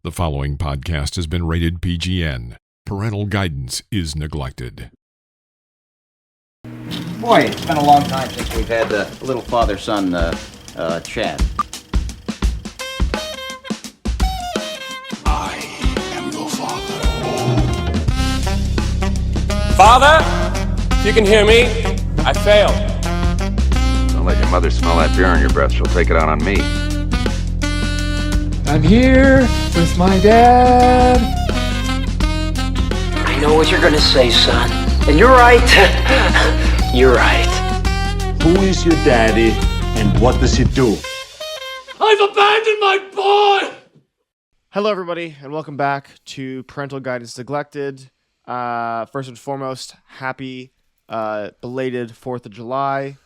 The following podcast has been rated PGN. Parental guidance is neglected. Boy, it's been a long time since we've had a little father-son chat. I am your father. Father, if you can hear me, I failed. Don't let your mother smell that beer on your breath. She'll take it out on me. I'm here with my dad. I know what you're gonna say, son. And you're right. You're right. Who is your daddy and what does he do? I've abandoned my boy! Hello, everybody, and welcome back to Parental Guidance Neglected. First and foremost, happy belated 4th of July.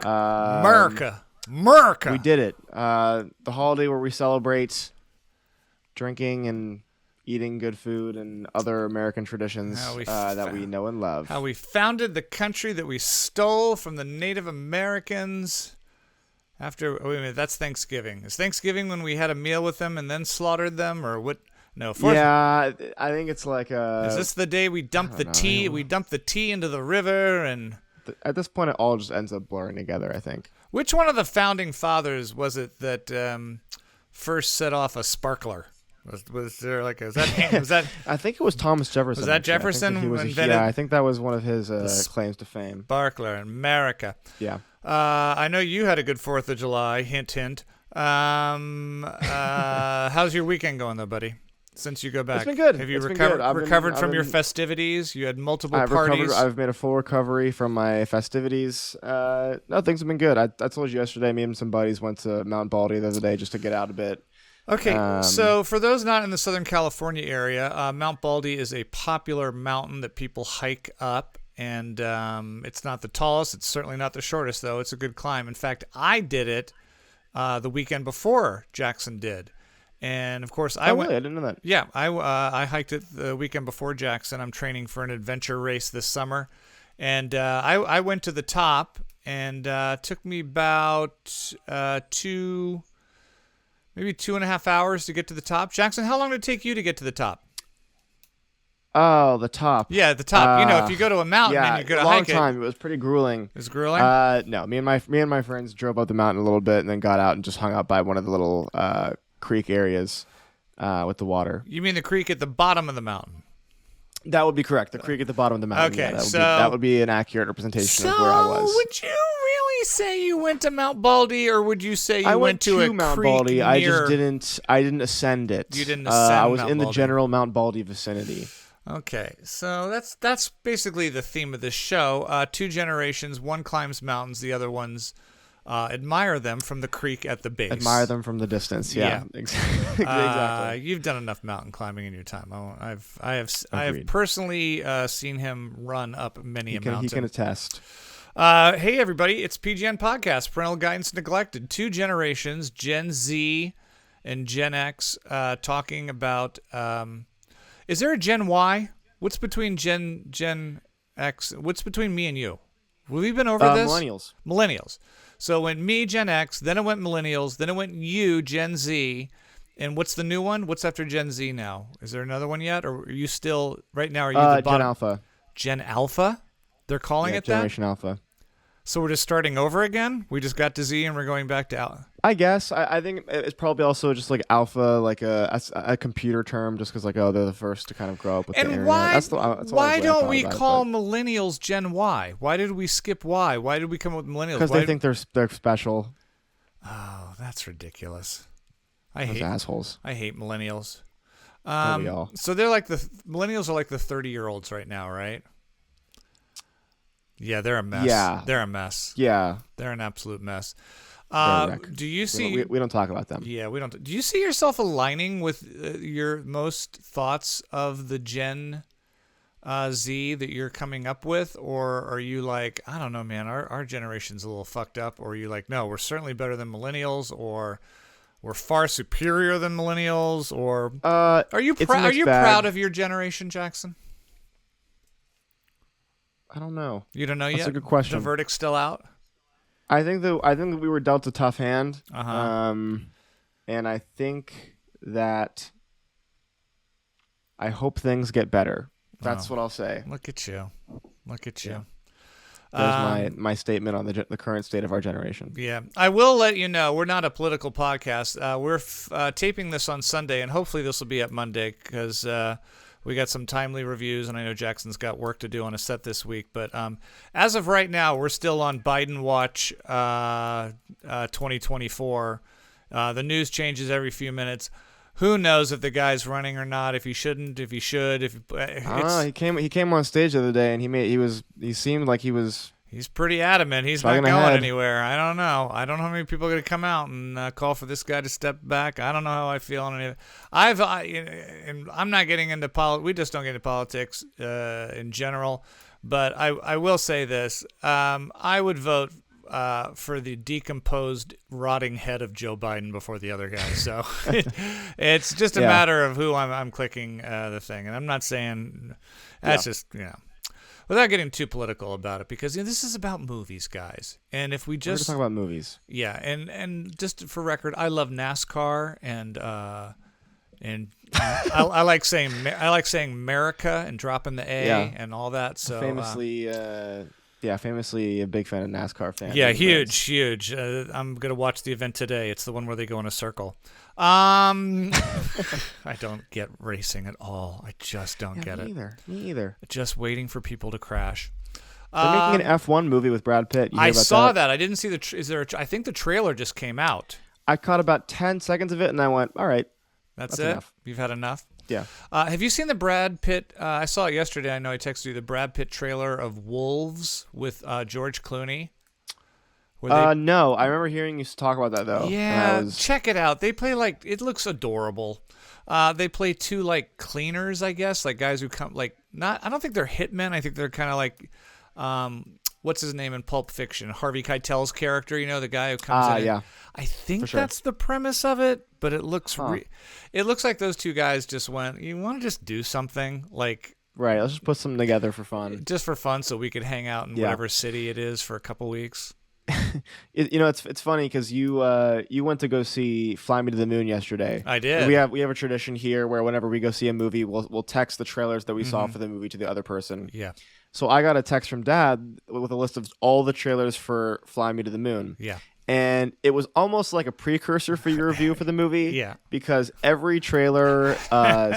America. We did it. The holiday where we celebrate drinking and eating good food and other American traditions that we know and love. How we founded the country that we stole from the Native Americans. Wait a minute, that's Thanksgiving. Is Thanksgiving when we had a meal with them and then slaughtered them, or what? No, yeah, I think it's like is this the day we dumped the tea? We dumped the tea into the river, and at this point, it all just ends up blurring together, I think. Which one of the founding fathers was it that first set off a sparkler? Was there like was that? I think it was Thomas Jefferson. Was that Jefferson? I think that was one of his claims to fame. Sparkler in America. Yeah. I know you had a good 4th of July. Hint, hint. How's your weekend going, though, buddy? Since you go back, it's been good. Have you recovered from your festivities? You had multiple parties. I've made a full recovery from my festivities. No, things have been good. I told you yesterday, me and some buddies went to Mount Baldy the other day just to get out a bit. Okay, so for those not in the Southern California area, Mount Baldy is a popular mountain that people hike up, and it's not the tallest. It's certainly not the shortest, though. It's a good climb. In fact, I did it the weekend before Jackson did. And, of course, I went. Really? I didn't know that. Yeah, I hiked it the weekend before Jackson. I'm training for an adventure race this summer. And I went to the top, and took me about maybe 2.5 hours to get to the top. Jackson, how long did it take you to get to the top? Oh, the top. Yeah, the top. If you go to a mountain and you go to hike it. Yeah, a long time. It was pretty grueling. It was grueling? No, me and my friends drove up the mountain a little bit and then got out and just hung out by one of the little creek areas with the water. You mean the creek at the bottom of the mountain? That would be correct. The creek at the bottom of the mountain. Okay, yeah, that would be an accurate representation of where I was. So, would you really say you went to Mount Baldy, or would you say you went to a Mount creek Baldy? near... I just didn't. I didn't ascend it. You didn't ascend I was Mount in the Baldy. general Mount Baldy vicinity. Okay, so that's basically the theme of this show. Two generations. One climbs mountains. The other ones admire them from the creek at the base. Admire them from the distance. Yeah. Exactly. You've done enough mountain climbing in your time. I have personally seen him run up many a mountain. He can attest. Hey everybody, it's PGN Podcast, Parental Guidance Neglected. Two generations, Gen Z and Gen X, talking about. Is there a Gen Y? What's between Gen X? What's between me and you? Have we been over this? Millennials. So it went me, Gen X, then it went millennials, then it went you, Gen Z, and what's the new one? What's after Gen Z now? Is there another one yet, or are you still right now? Are you the bottom? Gen Alpha. Gen Alpha? They're calling it Generation that? Alpha. So we're just starting over again? We just got to Z and we're going back to Alpha? I guess. I think it's probably also just like Alpha, like a computer term, just because they're the first to kind of grow up with the internet. Why don't we call millennials Gen Y? Why did we skip Y? Why did we come up with millennials? Because they think they're special. Oh, that's ridiculous. Those assholes. I hate millennials. We all. So they're like millennials are like the 30-year-olds right now, right? Yeah, they're a mess. Yeah. They're a mess. Yeah. They're an absolute mess. Do you see... We don't talk about them. Yeah, we don't. Do you see yourself aligning with your most thoughts of the Gen Z that you're coming up with? Or are you like, I don't know, man, our generation's a little fucked up? Or are you like, no, we're certainly better than millennials, or we're far superior than millennials? Or are you proud of your generation, Jackson? I don't know. You don't know yet? That's a good question. The verdict's still out? I think that we were dealt a tough hand. Uh-huh. And I think that I hope things get better. That's what I'll say. Look at you. Yeah. There's my statement on the current state of our generation. Yeah. I will let you know, we're not a political podcast. We're taping this on Sunday, and hopefully this will be up Monday because we got some timely reviews, and I know Jackson's got work to do on a set this week. But as of right now, we're still on Biden Watch 2024. The news changes every few minutes. Who knows if the guy's running or not? If he shouldn't? If he should? He came on stage the other day and he seemed like he was. He's pretty adamant. He's not going anywhere. I don't know. I don't know how many people are going to come out and call for this guy to step back. I don't know how I feel on any of it. And I'm not getting into politics. We just don't get into politics in general. But I will say this. I would vote for the decomposed, rotting head of Joe Biden before the other guy. So it's just a matter of who I'm clicking the thing. And I'm not saying that's just, without getting too political about it, because this is about movies, guys. And if we just talk about movies, and just for record, I love NASCAR, and I like saying America and dropping the A and all that. So famously a big fan of NASCAR fan. Yeah, huge. I'm gonna watch the event today. It's the one where they go in a circle. I don't get racing at all. I just don't get it. Me either. Just waiting for people to crash. They're making an F1 movie with Brad Pitt. I saw that. I didn't see I think the trailer just came out. I caught about 10 seconds of it, and I went, all right. That's it? Enough. You've had enough? Yeah. Have you seen the Brad Pitt? I saw it yesterday. I know I texted you the Brad Pitt trailer of Wolves with George Clooney. No, I remember hearing you talk about that though. Yeah, check it out. They play it looks adorable. They play two cleaners, I guess, guys who come I don't think they're hitmen. I think they're kind of what's his name in Pulp Fiction? Harvey Keitel's character, the guy who comes in. Yeah. I think that's the premise of it, but it looks it looks like those two guys just went, you want to just do something right, let's just put something together for fun. Just for fun, so we could hang out in whatever city it is for a couple weeks. It's funny because you went to go see Fly Me to the Moon yesterday. I did. We have a tradition here where whenever we go see a movie, we'll text the trailers that we saw for the movie to the other person. Yeah. So I got a text from Dad with a list of all the trailers for Fly Me to the Moon. Yeah. And it was almost like a precursor for your review for the movie. Yeah. Because every trailer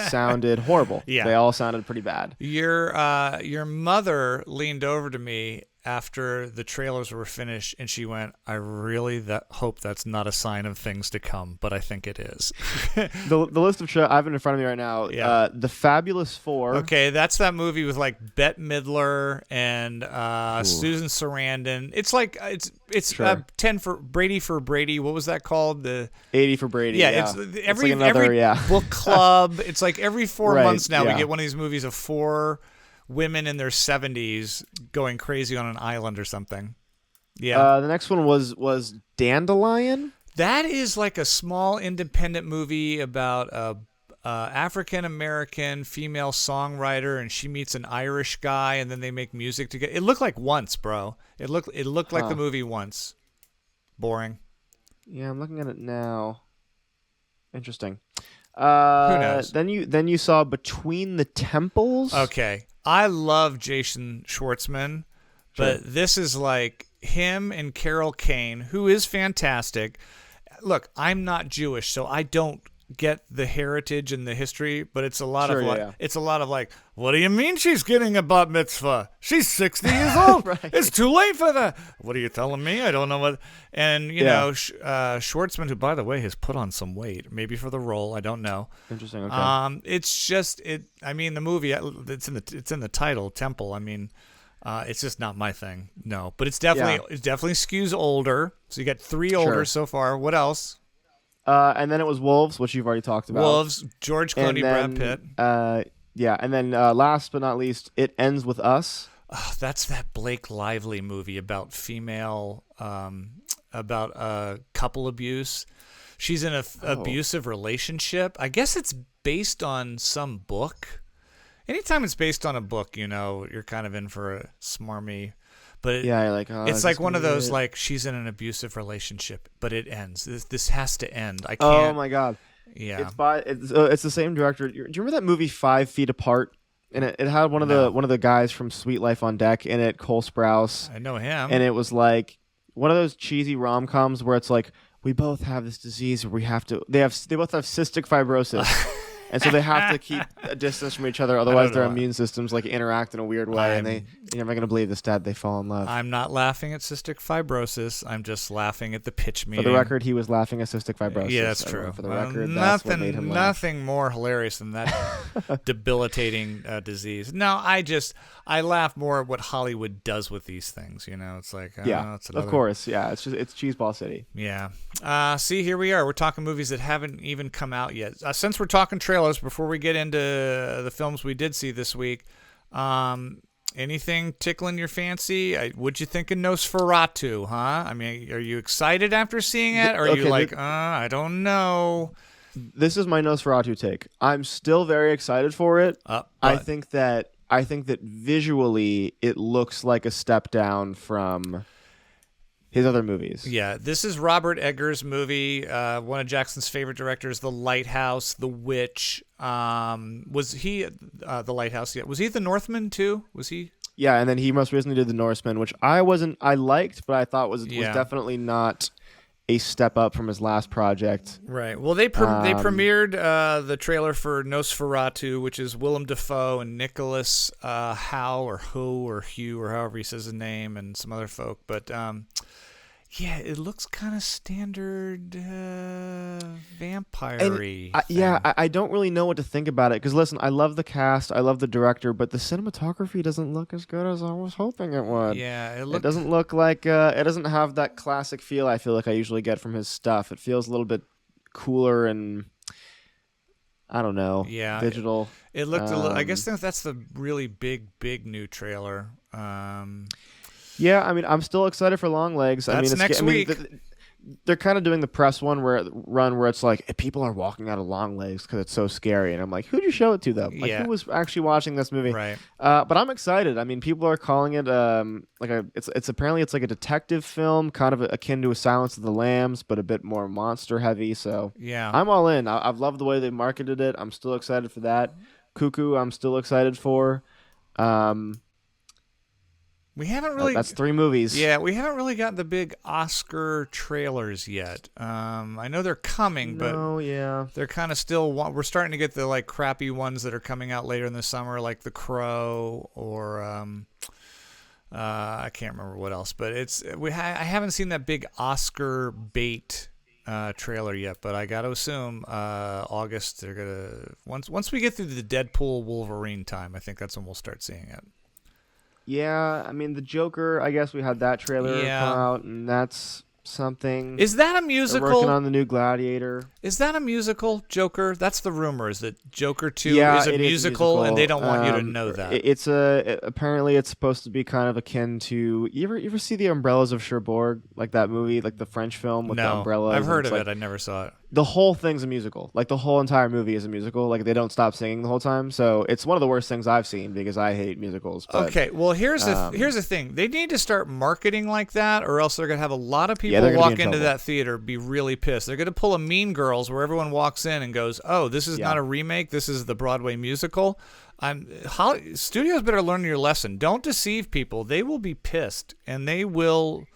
sounded horrible. Yeah. They all sounded pretty bad. Your mother leaned over to me after the trailers were finished, and she went, I really hope that's not a sign of things to come, but I think it is. The list of trailers I have it in front of me right now. Yeah. The Fabulous Four. Okay, that's that movie with Bette Midler and Susan Sarandon. It's Sure. 10 for Brady. What was that called? The 80 for Brady. Yeah, Yeah. it's every another book club. It's every 4 Right, months now we yeah. get one of these movies of 4 women in their 70s going crazy on an island or something. Yeah. The next one was Dandelion. That is a small independent movie about a African American female songwriter, and she meets an Irish guy, and then they make music together. It looked like Once, bro. It looked like the movie Once. Boring. Yeah, I'm looking at it now. Interesting. Who knows? Then you saw Between the Temples. Okay. I love Jason Schwartzman, but this is him and Carol Kane, who is fantastic. Look, I'm not Jewish, so I don't get the heritage and the history, but it's a lot it's a lot of what do you mean she's getting a bat mitzvah? She's 60 years old. Right. It's too late for that. What are you telling me? I don't know what. And Schwartzman, who by the way has put on some weight, maybe for the role, I don't know. Interesting. Okay. It's just I mean, the movie, it's in the title, Temple. I mean, it's just not my thing. No, but it definitely skews older. So you got 3 older so far. What else? And then it was Wolves, which you've already talked about. Wolves, George Clooney, Brad Pitt. And then last but not least, It Ends With Us. Oh, that's that Blake Lively movie about female, about couple abuse. She's in an abusive relationship. I guess it's based on some book. Anytime it's based on a book, you're kind of in for a smarmy. But it's one of those she's in an abusive relationship, but it ends. This has to end. I can't. Oh my God! Yeah. It's the same director. Do you remember that movie 5 Feet Apart? And it had one of the guys from Sweet Life on Deck in it, Cole Sprouse. I know him. And it was like one of those cheesy rom-coms where it's like, we both have this disease where they both have cystic fibrosis. And so they have to keep a distance from each other, otherwise their immune systems like interact in a weird way, and you're never gonna believe this. Dad, they fall in love. I'm not laughing at cystic fibrosis. I'm just laughing at the pitch meeting. For the record, he was laughing at cystic fibrosis. Yeah, that's true. For the record, that's what made him laugh. Nothing more hilarious than that debilitating disease. No, I laugh more at what Hollywood does with these things. It's like it's another... of course, yeah. It's Cheeseball City. Yeah. See, here we are. We're talking movies that haven't even come out yet. Since we're talking trailers, before we get into the films we did see this week, anything tickling your fancy? What'd you think of Nosferatu, huh? I mean, are you excited after seeing it? Or are you like, I don't know? This is my Nosferatu take. I'm still very excited for it. I think that visually it looks like a step down from his other movies. Yeah, this is Robert Eggers' movie. One of Jackson's favorite directors, The Lighthouse, The Witch. Was he The Lighthouse? Yeah, was he The Northman too? Was he? Yeah, and then he most recently did The Norseman, which I liked, but I thought was definitely not a step up from his last project. Right. Well, they premiered the trailer for Nosferatu, which is Willem Dafoe and Nicholas Howe or Hugh or however he says his name, and some other folk. But yeah, it looks kind of standard vampire-y. I don't really know what to think about it because listen, I love the cast, I love the director, but the cinematography doesn't look as good as I was hoping it would. Yeah, it doesn't look like it doesn't have that classic feel I feel like I usually get from his stuff. It feels a little bit cooler and I don't know, digital. It looked a little. I guess that's the really big new trailer. Yeah, I mean, I'm still excited for Longlegs. That's next week. They're kind of doing the press where it's like people are walking out of Longlegs because it's so scary, and I'm like, who'd you show it to though? Like, who was actually watching this movie? Right. But I'm excited. I mean, people are calling it it's apparently it's like a detective film, kind of akin to a Silence of the Lambs, but a bit more monster heavy. So yeah, I'm all in. I've loved the way they marketed it. I'm still excited for that. Cuckoo, I'm still excited for. We haven't really. That's 3 movies. Yeah, we haven't really gotten the big Oscar trailers yet. I know they're coming, but they're kind of still. We're starting to get the like crappy ones that are coming out later in the summer, like The Crow or I can't remember what else. But I haven't seen that big Oscar bait trailer yet. But I got to assume August they're gonna once we get through the Deadpool Wolverine time, I think that's when we'll start seeing it. Yeah, I mean, the Joker, I guess we had that trailer come out, and that's something. Is that a musical? They're working on the new Gladiator. Is that a musical, Joker? That's the rumor, is that Joker 2 is a musical, and they don't want you to know that. Apparently it's supposed to be kind of akin to, you ever see The Umbrellas of Cherbourg? Like that movie, like the French film with the umbrellas? I've heard of it. I never saw it. The whole thing's a musical. Like the whole entire movie is a musical. Like they don't stop singing the whole time. So it's one of the worst things I've seen because I hate musicals. But, okay, well here's the thing. They need to start marketing like that, or else they're gonna have a lot of people walk into that theater be really pissed. They're gonna pull a Mean Girls where everyone walks in and goes, "Oh, this is not a remake. This is the Broadway musical." Studios better learn your lesson. Don't deceive people. They will be pissed and they will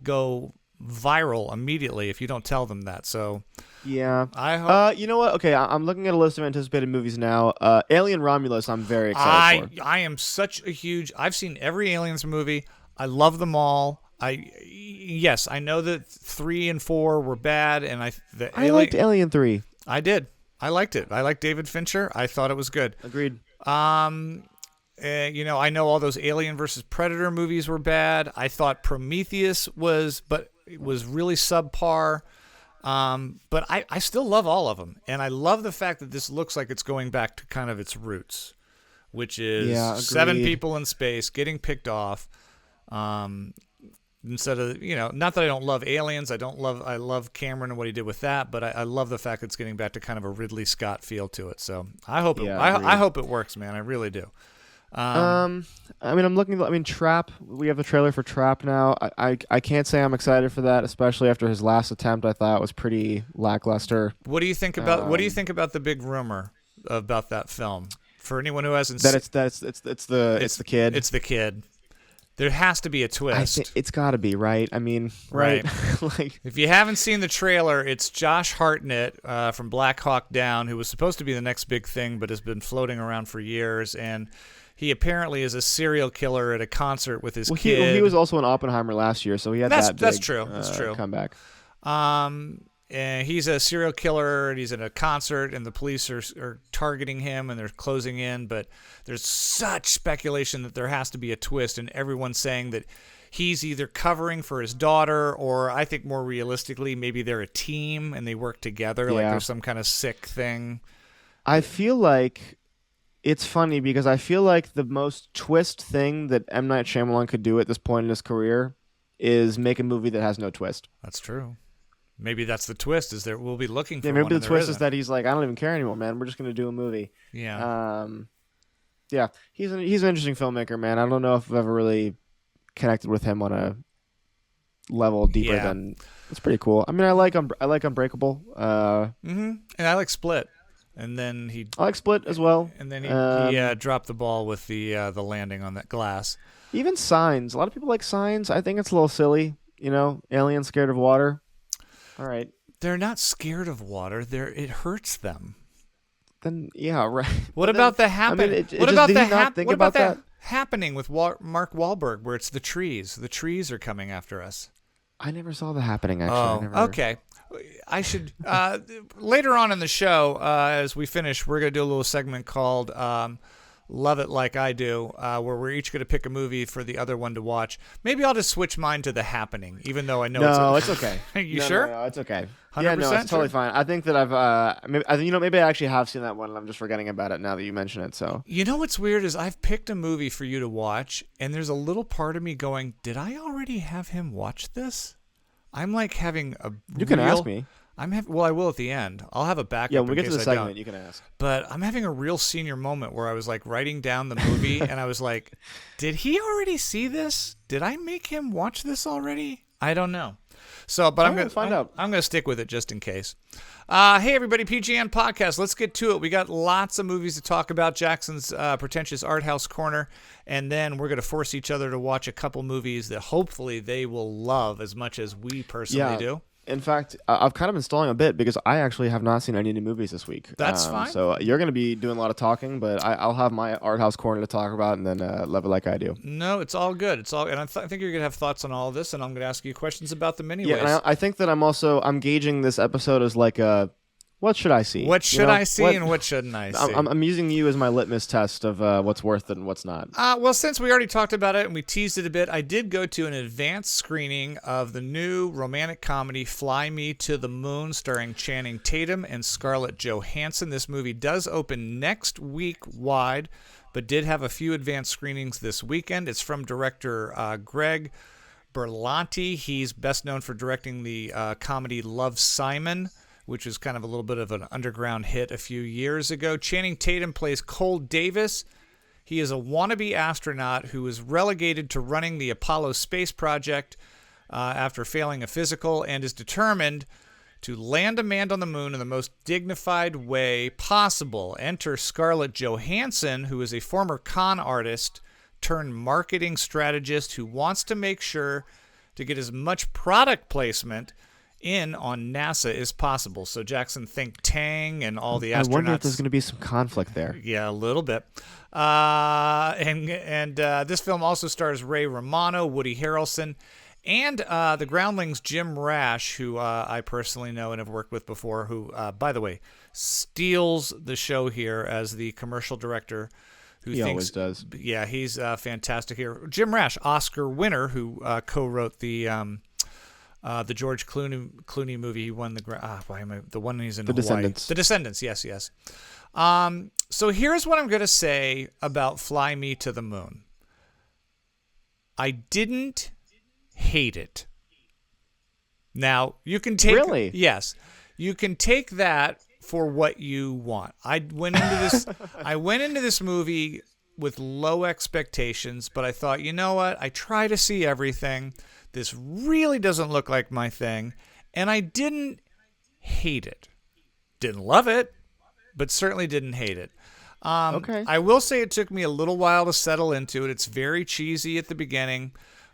go viral immediately if you don't tell them that. So yeah, I hope. You know what? Okay, I'm looking at a list of anticipated movies now. Alien Romulus, I'm very excited for. I am such a huge. I've seen every Aliens movie. I love them all. Yes, I know that 3 and 4 were bad, and I liked Alien 3. I did. I liked it. I liked David Fincher. I thought it was good. Agreed. I know all those Alien versus Predator movies were bad. I thought Prometheus was really subpar. But I still love all of them, and I love the fact that this looks like it's going back to kind of its roots, which is 7 people in space getting picked off. Instead of, not that I don't love Aliens, I love Cameron and what he did with that, but I love the fact that it's getting back to kind of a Ridley Scott feel to it. So I hope I hope it works, man. I really do. I mean, I'm looking. I mean, Trap. We have the trailer for Trap now. I can't say I'm excited for that, especially after his last attempt. I thought was pretty lackluster. What do you think about the big rumor about that film? For anyone who hasn't seen it's the kid. It's the kid. There has to be a twist. I think it's got to be, right? I mean, right? Like, if you haven't seen the trailer, it's Josh Hartnett from Black Hawk Down, who was supposed to be the next big thing, but has been floating around for years, and he apparently is a serial killer at a concert with his kid. He was also in Oppenheimer last year, so he had that's true. That's true. Comeback. And he's a serial killer, and he's at a concert, and the police are targeting him, and they're closing in. But there's such speculation that there has to be a twist, and everyone's saying that he's either covering for his daughter, or I think more realistically, maybe they're a team and they work together, like there's some kind of sick thing. I feel like it's funny because I feel like the most twist thing that M. Night Shyamalan could do at this point in his career is make a movie that has no twist. That's true. Maybe that's the twist, is that we'll be looking for one. Maybe the twist is that he's like, I don't even care anymore, man. We're just going to do a movie. Yeah. Yeah. He's an interesting filmmaker, man. I don't know if I've ever really connected with him on a level deeper than... It's pretty cool. I mean, I like Unbreakable. And I like Split. And then I like Split as well. And then he dropped the ball with the landing on that glass. Even Signs. A lot of people like Signs. I think it's a little silly. You know, aliens scared of water. All right. They're not scared of water. It hurts them. Then yeah, right. What about the happening? I mean, what about that happening with Mark Wahlberg, where it's the trees? The trees are coming after us. I never saw The Happening, actually. Okay. I should later on in the show, as we finish, we're going to do a little segment called Love It Like I Do, where we're each going to pick a movie for the other one to watch. Maybe I'll just switch mine to The Happening, even though I know it's okay. You sure? No, it's okay. 100% Yeah, no, it's totally fine. I think that maybe I actually have seen that one, and I'm just forgetting about it now that you mention it. So you know what's weird is I've picked a movie for you to watch, and there's a little part of me going, did I already have him watch this? I'm like having a You can ask me. Well, I will at the end. I'll have a backup. Yeah, when we get to the I segment, don't. you can ask. But I'm having a real senior moment where I was like writing down the movie, and I was like, did he already see this? Did I make him watch this already? I don't know. So, but I'm going to find out. I'm going to stick with it just in case. Hey, everybody, PGN Podcast. Let's get to it. We got lots of movies to talk about. Jackson's pretentious art house corner. And then we're going to force each other to watch a couple movies that hopefully they will love as much as we personally do. In fact, I've kind of been stalling a bit because I actually have not seen any new movies this week. That's fine. So you're going to be doing a lot of talking, but I'll have my art house corner to talk about, and then Love It Like I Do. No, it's all good. It's all, and I think you're going to have thoughts on all of this, and I'm going to ask you questions about them anyways. Yeah, and I think that I'm gauging this episode as like a, what should I see? What should I see and what shouldn't I see? I'm using you as my litmus test of what's worth it and what's not. Well, since we already talked about it and we teased it a bit, I did go to an advanced screening of the new romantic comedy Fly Me to the Moon, starring Channing Tatum and Scarlett Johansson. This movie does open next week wide, but did have a few advanced screenings this weekend. It's from director Greg Berlanti. He's best known for directing the comedy Love, Simon, which is kind of a little bit of an underground hit a few years ago. Channing Tatum plays Cole Davis. He is a wannabe astronaut who is relegated to running the Apollo space project after failing a physical, and is determined to land a man on the moon in the most dignified way possible. Enter Scarlett Johansson, who is a former con artist turned marketing strategist who wants to make sure to get as much product placement in on NASA as possible. So Jackson, think Tang and all the astronauts. I wonder if there's going to be some conflict there. Yeah, a little bit. And this film also stars Ray Romano, Woody Harrelson, and the Groundlings' Jim Rash, who I personally know and have worked with before, who, by the way, steals the show here as the commercial director. He always does. Yeah, he's fantastic here. Jim Rash, Oscar winner, who co-wrote the George Clooney movie. He won the one he's in Hawaii. Descendants. The Descendants, yes. So here's what I'm going to say about Fly Me to the Moon. I didn't hate it. Now, you can take... Really? Yes. You can take that for what you want. I went into this movie with low expectations, but I thought, you know what? I try to see everything. This really doesn't look like my thing. And I didn't hate it. Didn't love it, but certainly didn't hate it. Okay. I will say it took me a little while to settle into it. It's very cheesy at the beginning.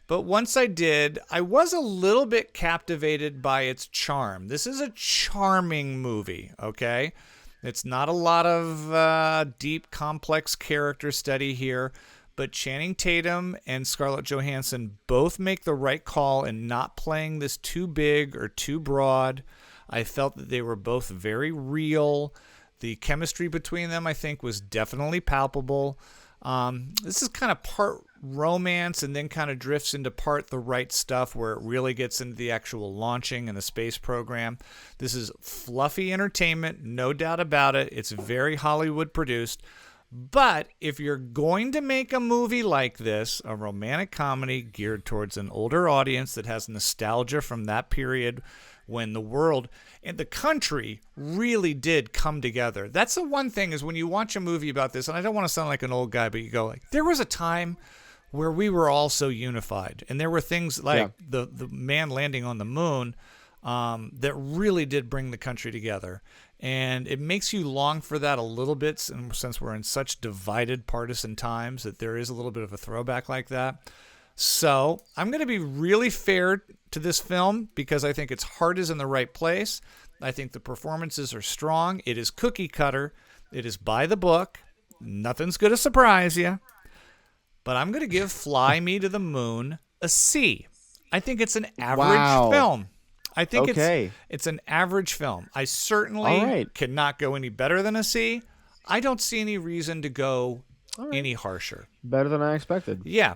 But once I did, I was a little bit captivated by its charm. This is a charming movie, okay? It's not a lot of deep, complex character study here, but Channing Tatum and Scarlett Johansson both make the right call in not playing this too big or too broad. I felt that they were both very real. The chemistry between them, I think, was definitely palpable. This is kind of part romance and then kind of drifts into part the right stuff where it really gets into the actual launching and the space program. This is fluffy entertainment, no doubt about it. It's very Hollywood produced. But if you're going to make a movie like this, a romantic comedy geared towards an older audience that has nostalgia from that period when the world and the country really did come together. That's the one thing is when you watch a movie about this, and I don't want to sound like an old guy, but you go like, there was a time where we were all so unified. And there were things like the man landing on the moon that really did bring the country together. And it makes you long for that a little bit since we're in such divided partisan times that there is a little bit of a throwback like that. So I'm going to be really fair to this film because I think its heart is in the right place. I think the performances are strong. It is cookie cutter. It is by the book. Nothing's going to surprise you. But I'm going to give Fly Me to the Moon a C. I think it's an average film. I think it's an average film. I certainly cannot go any better than a C. I don't see any reason to go any harsher. Better than I expected. Yeah.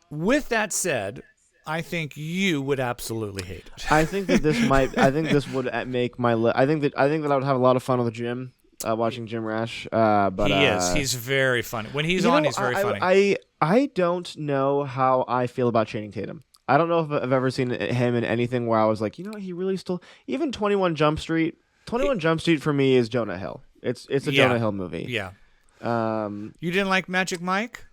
With that said, I think you would absolutely hate it. I think that this might. I think this would make my list. I think that I would have a lot of fun with Jim. Watching Jim Rash, but he is. He's very funny. When he's on, he's very funny. I don't know how I feel about Channing Tatum. I don't know if I've ever seen him in anything where I was like, he really still. Even 21 Jump Street. 21 Jump Street for me is Jonah Hill. It's a Jonah Hill movie. Yeah. You didn't like Magic Mike?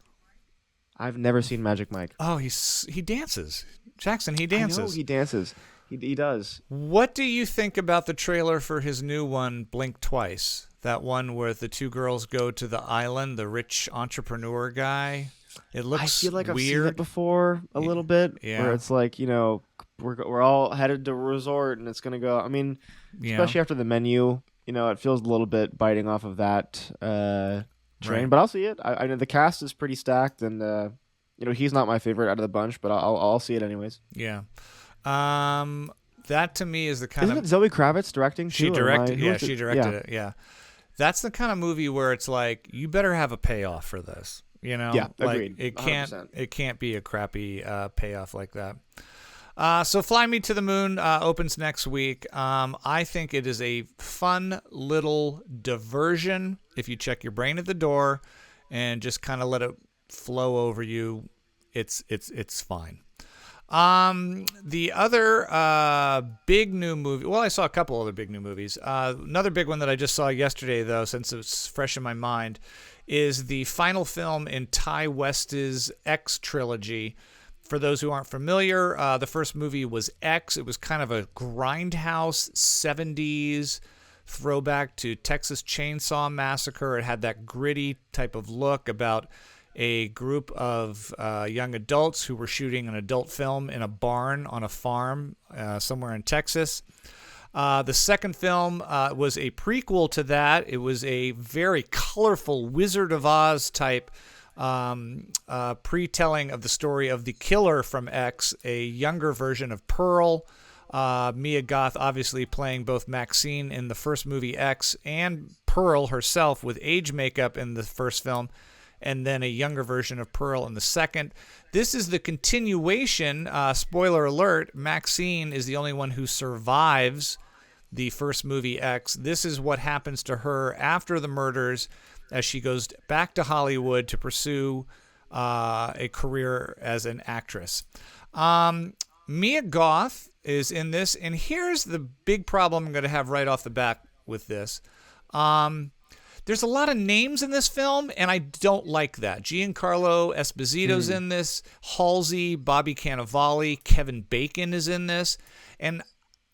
I've never seen Magic Mike. Oh, he dances. Jackson, he dances. I know he dances. He does. What do you think about the trailer for his new one, Blink Twice? That one where the two girls go to the island, the rich entrepreneur guy. It looks I feel like weird. I've seen it before a little bit. Yeah. Where it's like, we're all headed to a resort and it's going to go. I mean, especially after the menu, it feels a little bit biting off of that train. Right. But I'll see it. I know the cast is pretty stacked and, he's not my favorite out of the bunch, but I'll see it anyways. Yeah. That to me is the kind Isn't it Zoe Kravitz directing too? She directed it. Yeah. That's the kind of movie where it's like you better have a payoff for this. Yeah, agreed. It 100%. can't be a crappy payoff like that. So Fly Me to the Moon opens next week. I think it is a fun little diversion if you check your brain at the door and just kind of let it flow over you. It's fine. The other big new movie, well, I saw a couple other big new movies. Another big one that I just saw yesterday, though, since it's fresh in my mind, is the final film in Ty West's X trilogy. For those who aren't familiar, the first movie was X. It was kind of a grindhouse 70s throwback to Texas Chainsaw Massacre. It had that gritty type of look about a group of young adults who were shooting an adult film in a barn on a farm somewhere in Texas. The second film was a prequel to that. It was a very colorful Wizard of Oz type pre-telling of the story of the killer from X, a younger version of Pearl. Mia Goth obviously playing both Maxxxine in the first movie X and Pearl herself with age makeup in the first film, and then a younger version of Pearl in the second. This is the continuation. Spoiler alert, Maxxxine is the only one who survives the first movie X. This is what happens to her after the murders as she goes back to Hollywood to pursue a career as an actress. Mia Goth is in this, and here's the big problem I'm going to have right off the bat with this. there's a lot of names in this film, and I don't like that. Giancarlo Esposito's in this. Halsey, Bobby Cannavale, Kevin Bacon is in this. And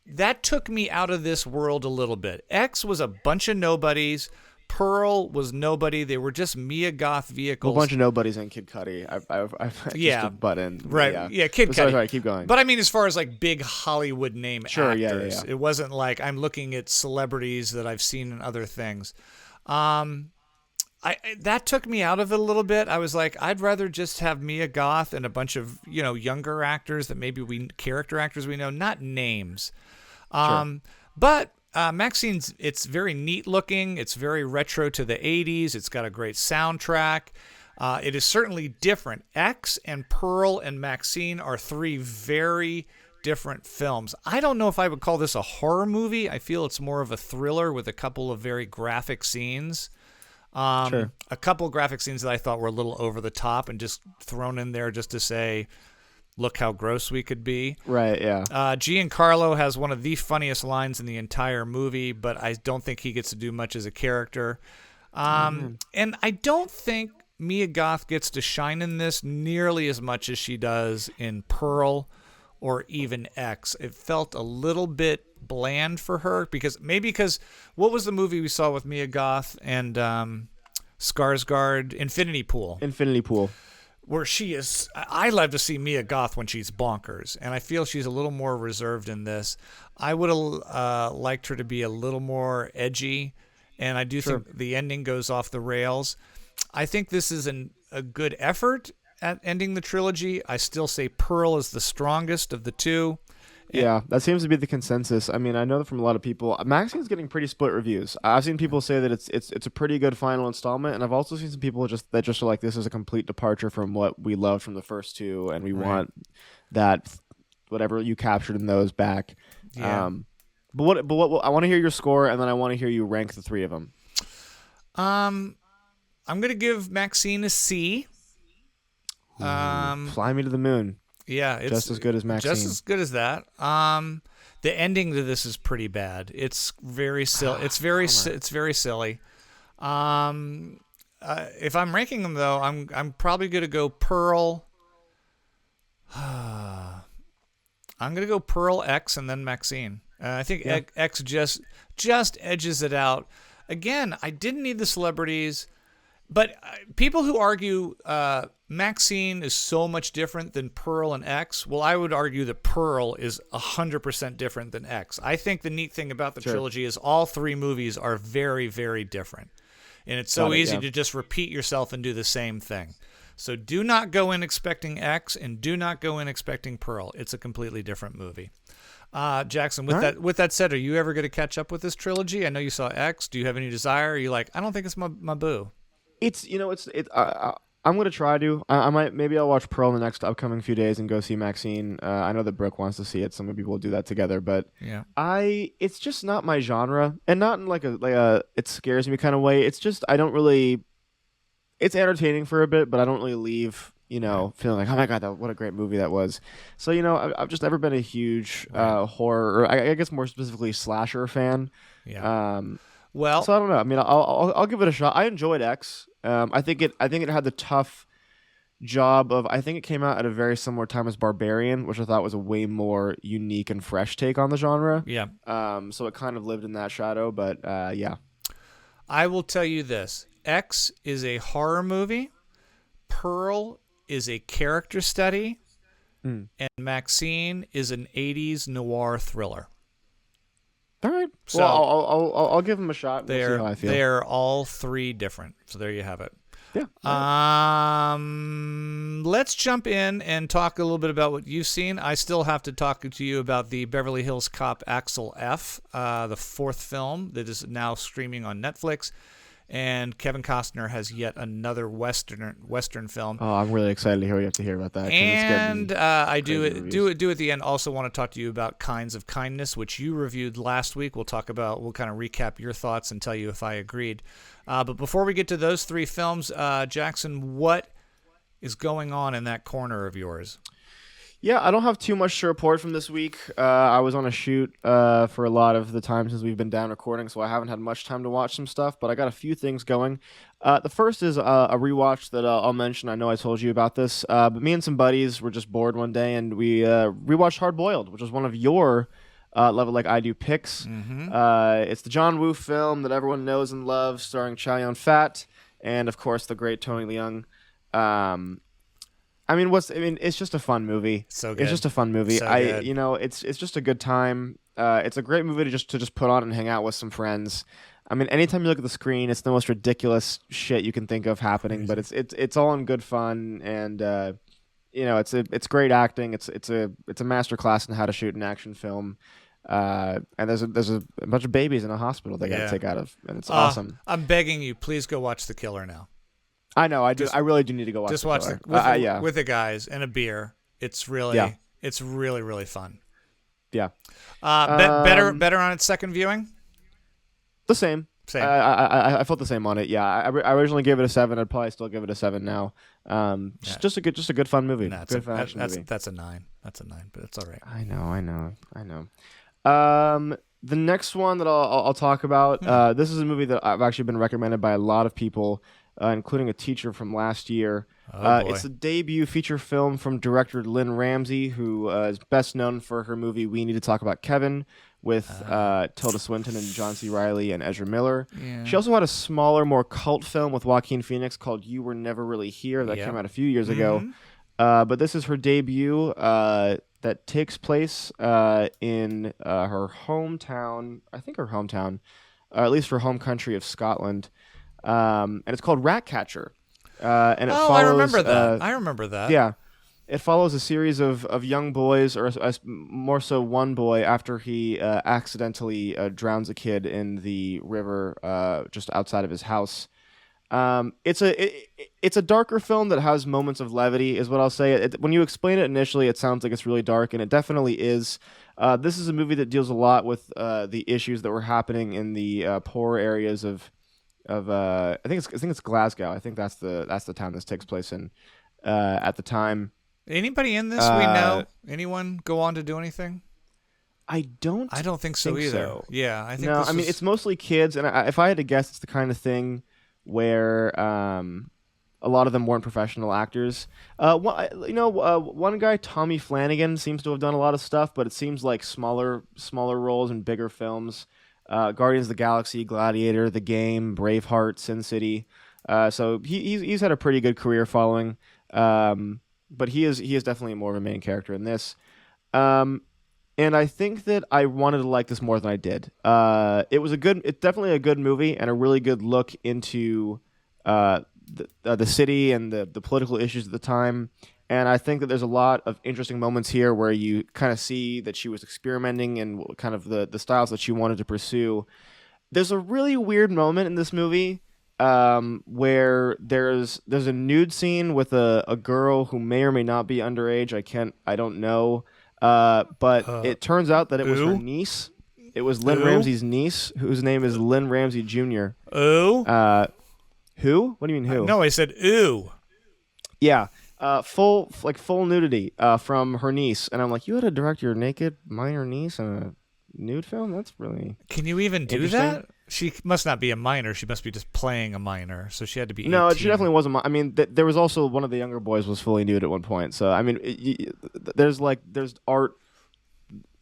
that took me out of this world a little bit. X was a bunch of nobodies. Pearl was nobody. They were just Mia Goth vehicles. A bunch of nobodies and Kid Cudi. I've yeah, just a butt in. Right. Yeah, Kid Cudi. Sorry, keep going. But I mean, as far as like big Hollywood name actors, yeah. it wasn't like I'm looking at celebrities that I've seen in other things. That took me out of it a little bit. I was like, I'd rather just have Mia Goth and a bunch of younger actors that maybe character actors we know, not names. But Maxxine's, it's very neat looking. It's very retro to the 80s. It's got a great soundtrack. It is certainly different. X and Pearl and Maxxine are three very different films. I don't know if I would call this a horror movie. I feel it's more of a thriller with a couple of very graphic scenes. A couple of graphic scenes that I thought were a little over the top and just thrown in there just to say, look how gross we could be. Right, yeah. Giancarlo has one of the funniest lines in the entire movie, but I don't think he gets to do much as a character. And I don't think Mia Goth gets to shine in this nearly as much as she does in Pearl or even X. It felt a little bit bland for her because what was the movie we saw with Mia Goth and Skarsgård? Infinity Pool. Where she is, I love to see Mia Goth when she's bonkers, and I feel she's a little more reserved in this. I would have liked her to be a little more edgy, and I do think the ending goes off the rails. I think this is a good effort at ending the trilogy. I still say Pearl is the strongest of the two. Yeah, that seems to be the consensus. I mean, I know that from a lot of people. Maxxine's getting pretty split reviews. I've seen people say that it's a pretty good final installment, and I've also seen some people that just are like, this is a complete departure from what we loved from the first two, and we want that whatever you captured in those back. Yeah. But what I want to hear your score, and then I want to hear you rank the three of them. I'm gonna give Maxxine a C. Fly Me to the Moon. Yeah, it's just as good as Maxxine. Just as good as that. The ending to this is pretty bad. It's very silly. It's very silly. If I'm ranking them though, I'm probably gonna go Pearl. I'm gonna go Pearl, X, and then Maxxine. I think X just edges it out. Again, I didn't need the celebrities. But people who argue Maxxine is so much different than Pearl and X, well, I would argue that Pearl is 100% different than X. I think the neat thing about the trilogy is all three movies are very, very different. And it's so easy to just repeat yourself and do the same thing. So do not go in expecting X and do not go in expecting Pearl. It's a completely different movie. Jackson, with that said, are you ever going to catch up with this trilogy? I know you saw X. Do you have any desire? Are you like, I don't think it's my boo? I'm gonna try to. I might. Maybe I'll watch Pearl in the next upcoming few days and go see Maxxine. I know that Brooke wants to see it. Some people will do that together, but yeah, it's just not my genre, and not in like a it scares me kind of way. It's just I don't really. It's entertaining for a bit, but I don't really leave. Feeling like, oh my god, what a great movie that was. So I've just never been a huge horror, or I guess more specifically slasher fan. Yeah. So I don't know. I mean, I'll give it a shot. I enjoyed X. I think it had the tough job of. I think it came out at a very similar time as Barbarian, which I thought was a way more unique and fresh take on the genre. Yeah. So it kind of lived in that shadow, but yeah. I will tell you this: X is a horror movie. Pearl is a character study, and Maxxine is an 80s noir thriller. All right. So well, I'll give them a shot. We'll see how I feel. They're all three different. So there you have it. Yeah. Let's jump in and talk a little bit about what you've seen. I still have to talk to you about the Beverly Hills Cop Axel F, the fourth film that is now streaming on Netflix. And Kevin Costner has yet another Western film. Oh, I'm really excited to hear what you have to hear about that. And I do at the end. Also want to talk to you about Kinds of Kindness, which you reviewed last week. We'll kind of recap your thoughts and tell you if I agreed. But before we get to those three films, Jackson, what is going on in that corner of yours? Yeah, I don't have too much to report from this week. I was on a shoot for a lot of the time since we've been down recording, so I haven't had much time to watch some stuff, but I got a few things going. The first is a rewatch that I'll mention. I know I told you about this, but me and some buddies were just bored one day, and we rewatched Hard Boiled, which was one of your Level Like I Do picks. It's the John Woo film that everyone knows and loves, starring Chow Yun-fat, and of course the great Tony Leung. It's just a fun movie. So good. It's just a fun movie. So good. It's just a good time. It's a great movie to just put on and hang out with some friends. I mean, anytime you look at the screen, it's the most ridiculous shit you can think of happening, but it's all in good fun, and it's great acting. It's a masterclass in how to shoot an action film. And there's a bunch of babies in a hospital they got to take out of, and it's awesome. I'm begging you, please go watch The Killer now. I know, I do. I really do need to go watch. Just The watch Killer. with the guys and a beer. It's really, it's really, really fun. Yeah. Better on its second viewing. The same. I felt the same on it. Yeah, I originally gave it a 7. I'd probably still give it a 7 now. Just a good fun movie. Good fun action movie. That's a 9. That's a 9, but it's all right. I know. The next one that I'll talk about. This is a movie that I've actually been recommended by a lot of people, including a teacher from last year. It's a debut feature film from director Lynn Ramsey, who is best known for her movie We Need to Talk About Kevin, with Tilda Swinton and John C. Reilly and Ezra Miller. Yeah. She also had a smaller, more cult film with Joaquin Phoenix called You Were Never Really Here that came out a few years ago. But this is her debut that takes place in her hometown, I think her hometown, at least her home country of Scotland. And it's called Ratcatcher. And it follows, I remember that. I remember that. Yeah. It follows a series of young boys, or more so one boy, after he accidentally drowns a kid in the river just outside of his house. It's a darker film that has moments of levity, is what I'll say. When you explain it initially, it sounds like it's really dark, and it definitely is. This is a movie that deals a lot with the issues that were happening in the poor areas of I think it's Glasgow. I think that's the town this takes place in at the time. Anybody in this we know? Anyone go on to do anything? I don't think so either. So. Yeah, I think. No, it's mostly kids, and if I had to guess, it's the kind of thing where a lot of them weren't professional actors. One guy, Tommy Flanagan, seems to have done a lot of stuff, but it seems like smaller roles in bigger films. Guardians of the Galaxy, Gladiator, The Game, Braveheart, Sin City. So he's had a pretty good career following. But he is definitely more of a main character in this. And I think that I wanted to like this more than I did. It's definitely a good movie and a really good look into the city and the political issues at the time. And I think that there's a lot of interesting moments here where you kind of see that she was experimenting and kind of the styles that she wanted to pursue. There's a really weird moment in this movie where there's a nude scene with a girl who may or may not be underage. I don't know. But it turns out that it was her niece. It was Lynn Ramsey's niece, whose name is Lynn Ramsey Jr. Ooh. Who? What do you mean who? No, I said ooh. Yeah. Full nudity from her niece, and I'm like, you had to direct your naked minor niece in a nude film? That's really. Can you even do that? She must not be a minor. She must be just playing a minor. So she had to be. No, 18. she definitely wasn't. I mean, there was also one of the younger boys was fully nude at one point. So I mean, there's art.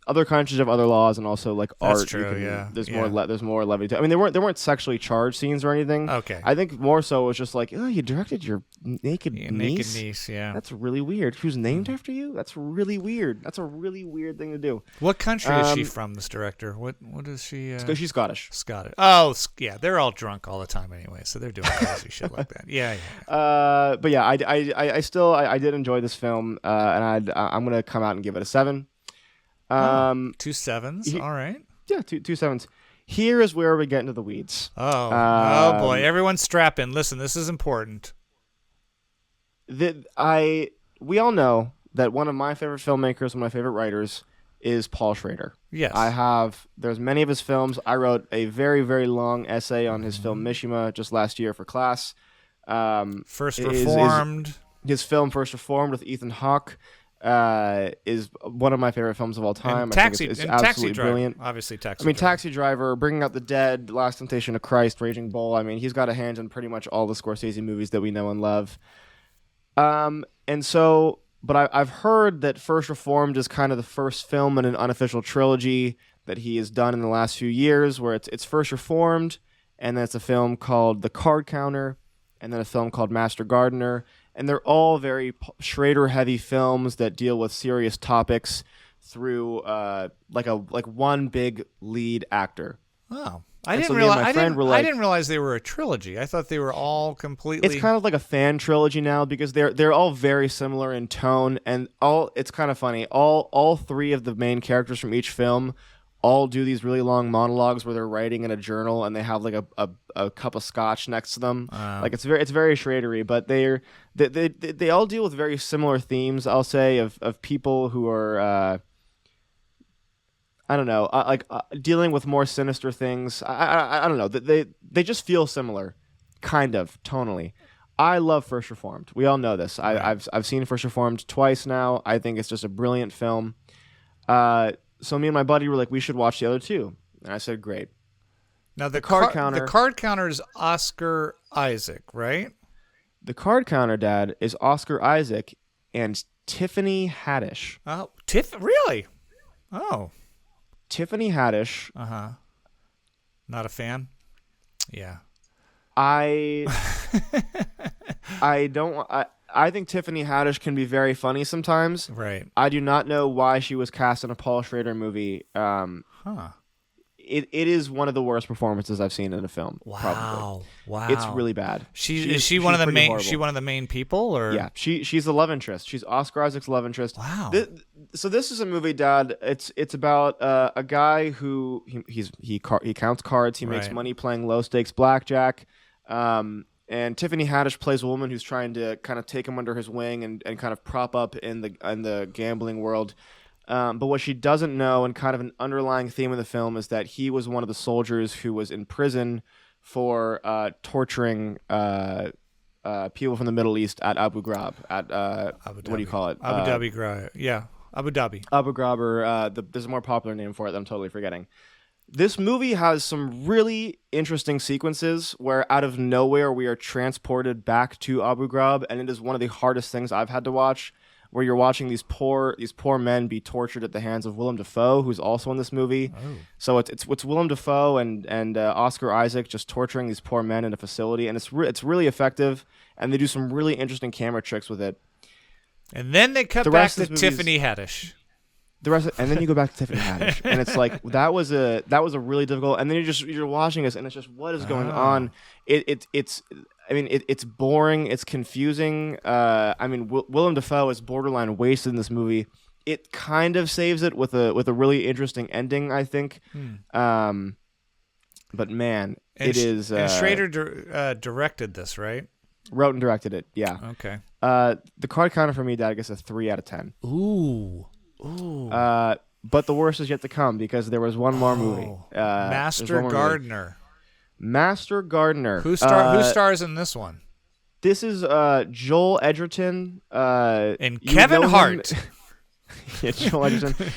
Other countries have other laws, and also like That's art. True, yeah. There's more levity. I mean, there weren't sexually charged scenes or anything. Okay. I think more so it was just like, oh, you directed your naked niece. Naked niece, yeah. That's really weird. Who's named after you? That's really weird. That's a really weird thing to do. What country is she from? This director. What is she? She's Scottish. Scottish. Oh, yeah. They're all drunk all the time anyway, so they're doing crazy shit like that. Yeah. But yeah, I still did enjoy this film, and I'm gonna come out and give it a 7. 2 7s. All right. Yeah, two 7s. Here is where we get into the weeds. Oh boy! Everyone strap in. Listen, this is important. We all know that one of my favorite filmmakers, one of my favorite writers, is Paul Schrader. Yes. There's many of his films. I wrote a very, very long essay on his film Mishima just last year for class. First Reformed. His film First Reformed with Ethan Hawke. is one of my favorite films of all time. And I think it's absolutely Taxi Driver, brilliant. obviously Taxi. I mean, Driver. Taxi Driver, Bringing Out the Dead, Last Temptation of Christ, Raging Bull. I mean, he's got a hand in pretty much all the Scorsese movies that we know and love. But I've heard that First Reformed is kind of the first film in an unofficial trilogy that he has done in the last few years, where it's First Reformed, and then it's a film called The Card Counter, and then a film called Master Gardener, and they're all very Schrader-heavy films that deal with serious topics through like one big lead actor. Oh, I And didn't so me and realize. my friend were I like- didn't realize they were a trilogy. I thought they were all completely. It's kind of like a fan trilogy now because they're all very similar in tone, and it's kind of funny. All three of the main characters from each film all do these really long monologues where they're writing in a journal and they have like a cup of scotch next to them. Like it's very Schradery, but they all deal with very similar themes. I'll say of people who are. I don't know, dealing with more sinister things. I don't know. They just feel similar, kind of tonally. I love First Reformed. We all know this. I've seen First Reformed twice now. I think it's just a brilliant film. So me and my buddy were like, we should watch the other two, and I said, great. Now the Card Counter. The Card Counter is Oscar Isaac, right? The Card Counter, Dad, is Oscar Isaac and Tiffany Haddish. Oh, really? Oh. Tiffany Haddish. Not a fan. Yeah. I think Tiffany Haddish can be very funny sometimes. Right. I do not know why she was cast in a Paul Schrader movie. It is one of the worst performances I've seen in a film. Probably. Wow. It's really bad. Is she one of the pretty main? horrible. She one of the main people, or Yeah, she's the love interest. She's Oscar Isaac's love interest. Wow. So this is a movie, Dad. It's about a guy who he counts cards. He makes Right. money playing low stakes blackjack. And Tiffany Haddish plays a woman who's trying to kind of take him under his wing and kind of prop up in the gambling world. But what she doesn't know, and kind of an underlying theme of the film, is that he was one of the soldiers who was in prison for torturing people from the Middle East at Abu Ghraib. What do you call it? Abu Dhabi. Yeah, Abu Dhabi. Abu Ghraib, or there's a more popular name for it that I'm totally forgetting. This movie has some really interesting sequences where out of nowhere we are transported back to Abu Ghraib, and it is one of the hardest things I've had to watch, where you're watching these poor men be tortured at the hands of Willem Dafoe, who's also in this movie. Oh. So it's Willem Dafoe and Oscar Isaac just torturing these poor men in a facility, and it's really effective, and they do some really interesting camera tricks with it. And then they cut back to Tiffany Haddish. And then you go back to Tiffany Haddish, and it's like that was a really difficult. And then you're watching this, and it's just, what is going on? It's boring. It's confusing. Willem Dafoe is borderline wasted in this movie. It kind of saves it with a really interesting ending, I think. But man, it is. And Schrader directed this, right? Wrote and directed it. Yeah. Okay. The Card Counter for me, Dad, gets a 3 out of 10. Ooh. But the worst is yet to come, because there was one more movie. Master Gardener. Master Gardener. Who stars in this one? This is Joel Edgerton. And Kevin Hart. Yeah, Joel Edgerton.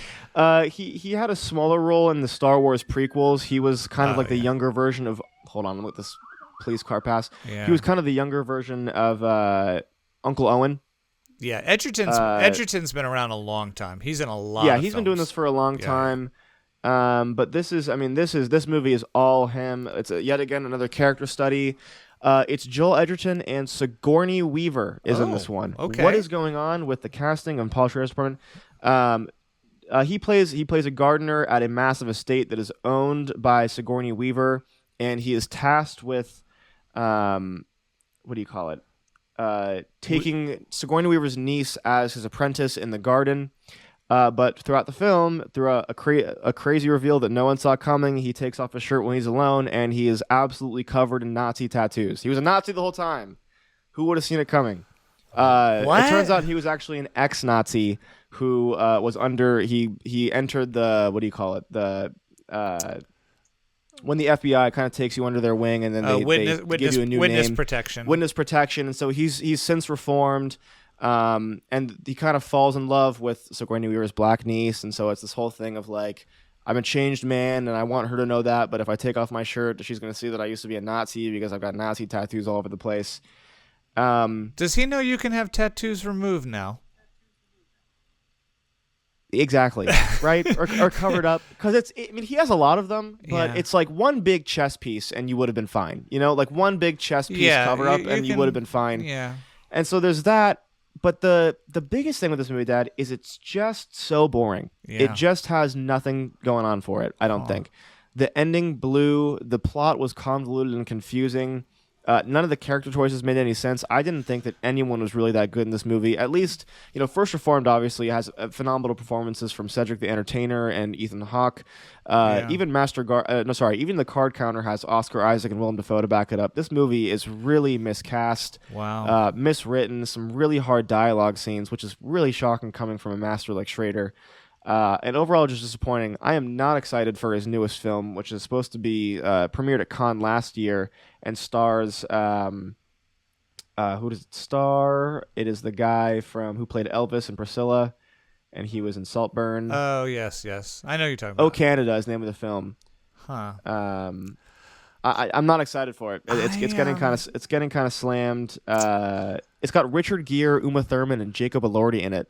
He had a smaller role in the Star Wars prequels. He was kind of like the younger version of... Hold on, let this police car pass. Yeah. He was kind of the younger version of Uncle Owen. Yeah, Edgerton's been around a long time. He's in a lot. Yeah, of he's films. been doing this for a long time. But this movie is all him. It's yet again another character study. It's Joel Edgerton and Sigourney Weaver is in this one. Okay. What is going on with the casting of Paul Schrader's department? He plays a gardener at a massive estate that is owned by Sigourney Weaver, and he is tasked with what do you call it? Taking Sigourney Weaver's niece as his apprentice in the garden. But throughout the film, through a crazy reveal that no one saw coming, he takes off his shirt when he's alone, and he is absolutely covered in Nazi tattoos. He was a Nazi the whole time. Who would have seen it coming? What? It turns out he was actually an ex-Nazi who was under... He entered the... What do you call it? The... when the FBI kind of takes you under their wing, and then they give you a new name. Witness protection. Witness protection. And so he's since reformed. And he kind of falls in love with Sigourney Weaver's black niece, and so it's this whole thing of like, I'm a changed man, and I want her to know that, but if I take off my shirt, she's going to see that I used to be a Nazi because I've got Nazi tattoos all over the place. Does he know you can have tattoos removed now? Exactly, right? or covered up, because he has a lot of them, but it's like one big chest piece and you would have been fine. You know, like one big chest piece cover up and you would have been fine. Yeah. And so there's that. But the biggest thing with this movie, Dad, is it's just so boring. Yeah. It just has nothing going on for it, I don't think. The ending blew. The plot was convoluted and confusing. None of the character choices made any sense. I didn't think that anyone was really that good in this movie. At least, First Reformed obviously has phenomenal performances from Cedric the Entertainer and Ethan Hawke. Even even the card counter has Oscar Isaac and Willem Dafoe to back it up. This movie is really miscast. Wow. Miswritten. Some really hard dialogue scenes, which is really shocking coming from a master like Schrader. And overall, just disappointing. I am not excited for his newest film, which is supposed to be premiered at Cannes last year and stars. Who does it star? It is the guy who played Elvis and Priscilla, and he was in Saltburn. Oh yes, I know you're talking about. Oh, Canada is the name of the film. Huh. I'm not excited for it. It's getting kind of slammed. It's got Richard Gere, Uma Thurman, and Jacob Elordi in it.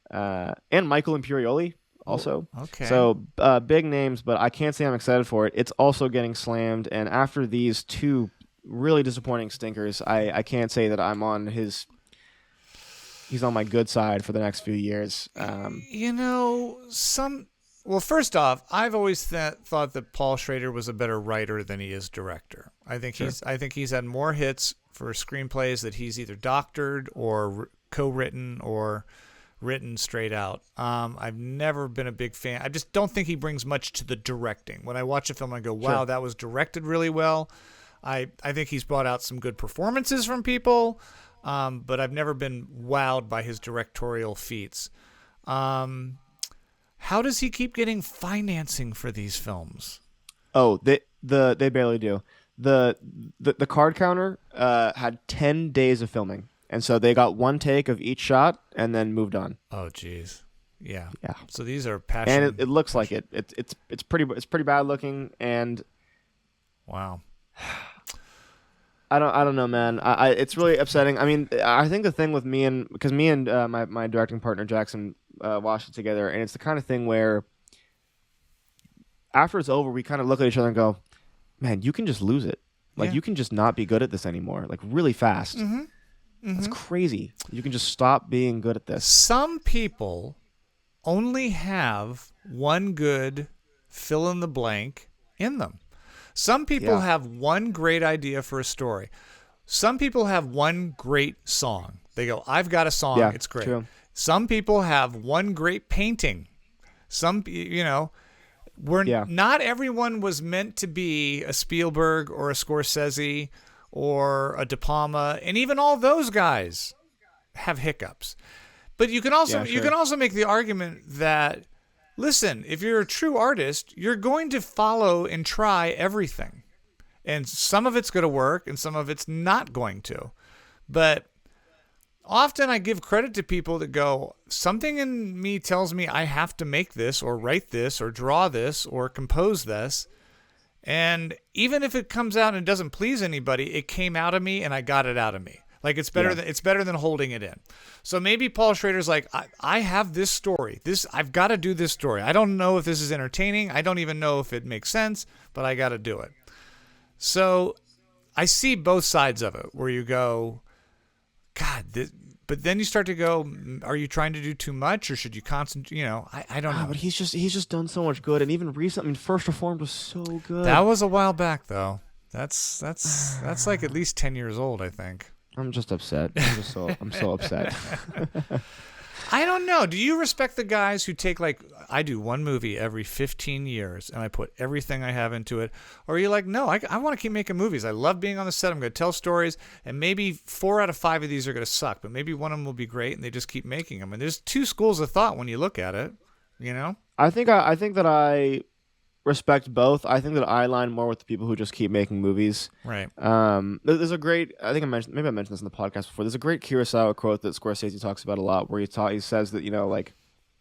And Michael Imperioli also. Okay. So big names, but I can't say I'm excited for it. It's also getting slammed, and after these two really disappointing stinkers, I can't say that I'm on he's on my good side for the next few years. Well, first off, I've always thought that Paul Schrader was a better writer than he is director. I think he's had more hits for screenplays that he's either doctored or co-written or written straight out. I've never been a big fan. I just don't think he brings much to the directing. When I watch a film, I go, wow, that was directed really well. I think he's brought out some good performances from people, but I've never been wowed by his directorial feats. How does he keep getting financing for these films? Oh, they barely do. The card counter had 10 days of filming. And so they got one take of each shot and then moved on. Oh, geez. Yeah. Yeah. So these are passion. And it looks like it. It's pretty bad looking, and wow. I don't know, man. It's really upsetting. I mean, I think the thing with me and my directing partner Jackson watched it together, and it's the kind of thing where after it's over, we kind of look at each other and go, "Man, you can just lose it. Like you can just not be good at this anymore. Like really fast." Mm-hmm. That's crazy. You can just stop being good at this. Some people only have one good fill in the blank in them. Some people have one great idea for a story. Some people have one great song. They go, I've got a song. It's great. True. Some people have one great painting. Not everyone was meant to be a Spielberg or a Scorsese or a De Palma, and even all those guys have hiccups. But you can also make the argument that, listen, if you're a true artist, you're going to follow and try everything. And some of it's going to work and some of it's not going to. But often I give credit to people that go, something in me tells me I have to make this or write this or draw this or compose this. And even if it comes out and doesn't please anybody, it came out of me and I got it out of me. Like it's better than holding it in. So maybe Paul Schrader's like, I have this story. I've got to do this story. I don't know if this is entertaining. I don't even know if it makes sense, but I got to do it. So I see both sides of it where you go, God, but then you start to go, are you trying to do too much or should you concentrate? I don't know. But he's just done so much good. And even recently, First Reformed was so good. That was a while back though. That's like at least 10 years old, I think. I'm just upset. I'm so upset. I don't know. Do you respect the guys who take, like, I do one movie every 15 years and I put everything I have into it? Or are you like, no, I want to keep making movies. I love being on the set. I'm going to tell stories. And maybe 4 out of 5 of these are going to suck, but maybe one of them will be great and they just keep making them. And there's two schools of thought when you look at it, I think that respect both. I think that I align more with the people who just keep making movies. Right. There's a great, I think I mentioned this in the podcast before. There's a great Kurosawa quote that Scorsese talks about a lot, where he says that, like,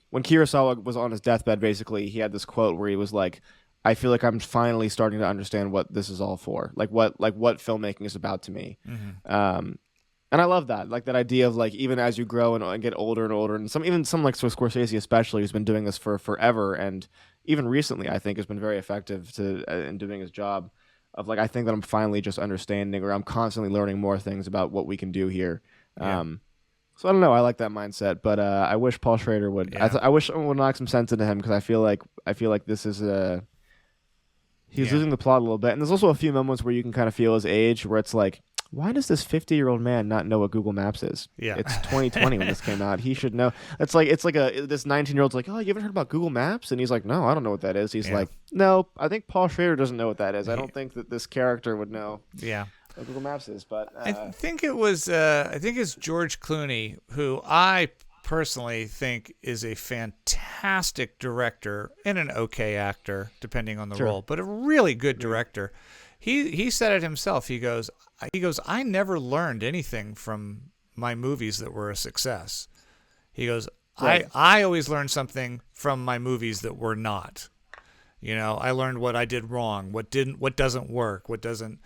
when Kurosawa was on his deathbed, basically, he had this quote where he was like, I feel like I'm finally starting to understand what this is all for, like what filmmaking is about to me. And I love that, like that idea of like, even as you grow and get older and older, and some like Scorsese especially, who's been doing this for forever, and even recently I think has been very effective in doing his job, of like, I think that I'm finally just understanding, or I'm constantly learning more things about what we can do here. So I don't know, I like that mindset, but I wish Paul Schrader would. Yeah. I wish someone would knock some sense into him, because I feel like this is he's losing the plot a little bit. And there's also a few moments where you can kind of feel his age, where it's like, why does this 50-year-old man not know what Google Maps is? Yeah. It's 2020 when this came out. He should know. It's like this 19-year-old's like, oh, you haven't heard about Google Maps? And he's like, no, I don't know what that is. He's like, no, I think Paul Schrader doesn't know what that is. I don't think that this character would know what Google Maps is. But I think it's George Clooney, who I personally think is a fantastic director and an okay actor, depending on the role, but a really good director. He said it himself. He goes, I never learned anything from my movies that were a success. He goes, right. I always learned something from my movies that were not. I learned what I did wrong, what doesn't work, what doesn't.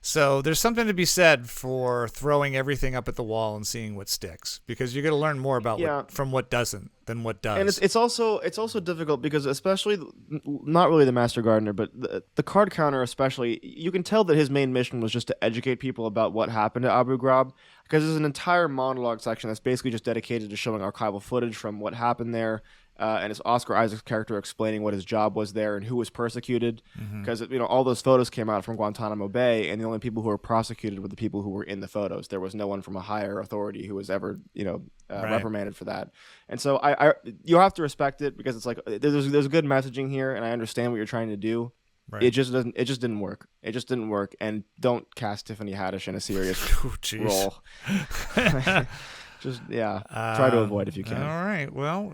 So there's something to be said for throwing everything up at the wall and seeing what sticks, because you're going to learn more about from what doesn't than what does. And it's also difficult, because especially not really the Master Gardener, but the card counter especially, you can tell that his main mission was just to educate people about what happened at Abu Ghraib, because there's an entire monologue section that's basically just dedicated to showing archival footage from what happened there. And it's Oscar Isaac's character explaining what his job was there and who was persecuted, because all those photos came out from Guantanamo Bay, and the only people who were prosecuted were the people who were in the photos. There was no one from a higher authority who was ever reprimanded for that. And so you have to respect it, because it's like there's good messaging here, and I understand what you're trying to do. Right. It just didn't work. It just didn't work. And don't cast Tiffany Haddish in a serious role. Just try to avoid if you can. All right. Well,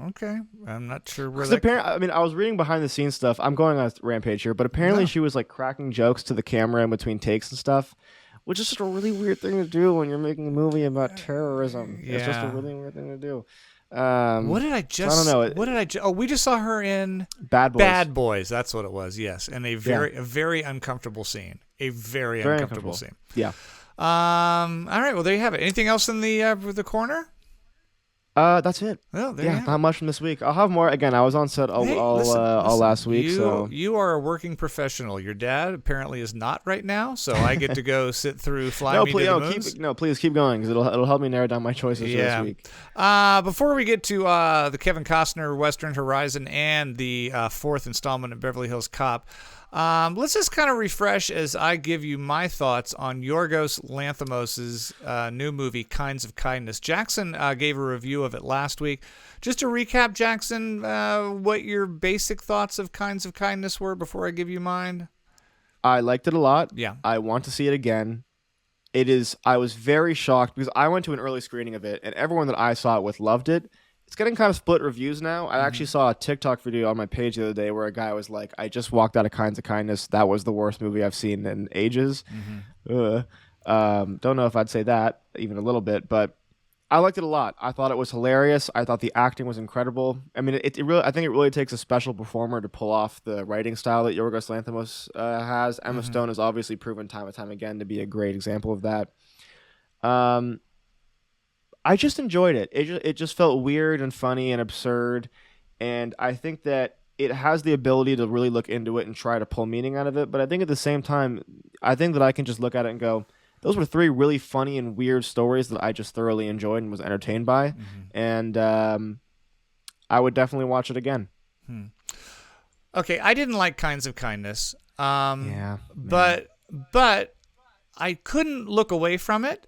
okay. I'm not sure where. I was reading behind the scenes stuff. I'm going on a rampage here, but apparently she was like cracking jokes to the camera in between takes and stuff, which is just a really weird thing to do when you're making a movie about terrorism. Yeah. It's just a really weird thing to do. What did I just? I don't know. Oh, we just saw her in Bad Boys. Bad Boys. That's what it was. Yes, and a very uncomfortable scene. A very uncomfortable scene. Yeah. All right. Well, there you have it. Anything else in the corner? That's it. Well, not much from this week. I'll have more. Again, I was on set all last week. You are a working professional. Your dad apparently is not right now, so I get to go sit through Fly Me to the Moons. Please keep going, because it'll help me narrow down my choices for this week. Before we get to the Kevin Costner Western Horizon and the fourth installment of Beverly Hills Cop, let's just kind of refresh as I give you my thoughts on Yorgos Lanthimos' new movie, Kinds of Kindness. Jackson gave a review of it last week. Just to recap, Jackson, what your basic thoughts of Kinds of Kindness were before I give you mine. I liked it a lot. Yeah. I want to see it again. I was very shocked, because I went to an early screening of it, and everyone that I saw it with loved it. It's getting kind of split reviews now. I actually saw a TikTok video on my page the other day where a guy was like, I just walked out of Kinds of Kindness. That was the worst movie I've seen in ages. Don't know if I'd say that even a little bit, but I liked it a lot. I thought it was hilarious. I thought the acting was incredible. I mean, I think it really takes a special performer to pull off the writing style that Yorgos Lanthimos has. Emma Stone has obviously proven time and time again to be a great example of that. I just enjoyed it. It just felt weird and funny and absurd, and I think that it has the ability to really look into it and try to pull meaning out of it. But I think at the same time, I think that I can just look at it and go, those were three really funny and weird stories that I just thoroughly enjoyed and was entertained by, and I would definitely watch it again. Okay, I didn't like Kinds of Kindness, but I couldn't look away from it.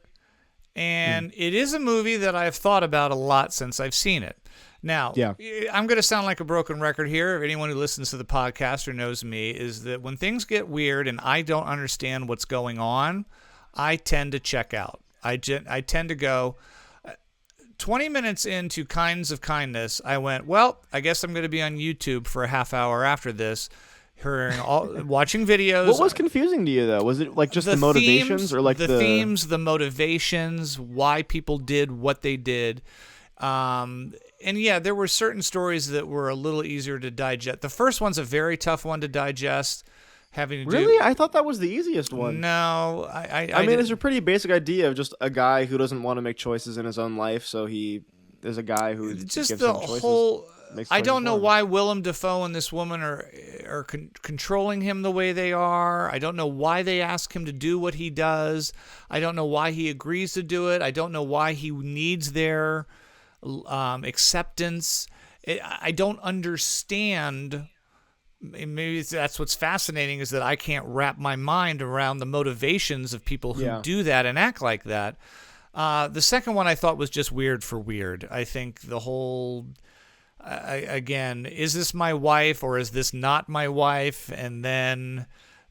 And it is a movie that I've thought about a lot since I've seen it. Now, I'm going to sound like a broken record here. Anyone who listens to the podcast or knows me is that when things get weird and I don't understand what's going on, I tend to check out. I tend to go 20 minutes into Kinds of Kindness. I went, well, I guess I'm going to be on YouTube for a half hour after this. watching videos. What was confusing to you though? Was it like just the motivations themes, or like the themes, the motivations, why people did what they did? And yeah, there were certain stories that were a little easier to digest. The first one's a very tough one to digest. Really? I thought that was the easiest one. No, I mean, it's a pretty basic idea of just a guy who doesn't want to make choices in his own life, so there's a guy who just gives the him choices. whole. I don't know for him. why Willem Dafoe and this woman are controlling him the way they are. I don't know why they ask him to do what he does. I don't know why he agrees to do it. I don't know why he needs their acceptance. I don't understand. Maybe that's what's fascinating, is that I can't wrap my mind around the motivations of people who do that and act like that. The second one I thought was just weird for weird. I think the whole, again, is this my wife or is this not my wife? And then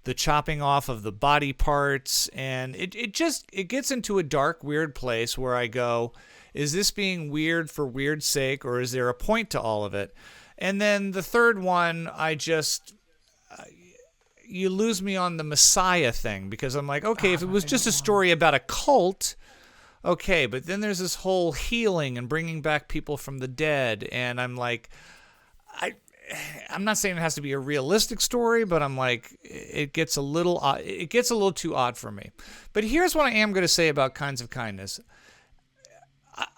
the chopping off of the body parts. And it gets into a dark, weird place where I go, is this being weird for weird's sake, or is there a point to all of it? And then the third one, you lose me on the Messiah thing, because I'm like, okay, if it was just a story about a cult, okay, but then there's this whole healing and bringing back people from the dead, and I'm like, I'm not saying it has to be a realistic story, but I'm like, it gets a little too odd for me. But here's what I am going to say about Kinds of Kindness.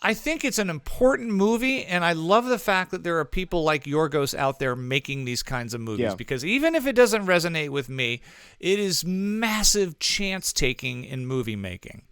I think it's an important movie, and I love the fact that there are people like Yorgos out there making these kinds of movies, because even if it doesn't resonate with me, it is massive chance-taking in movie making.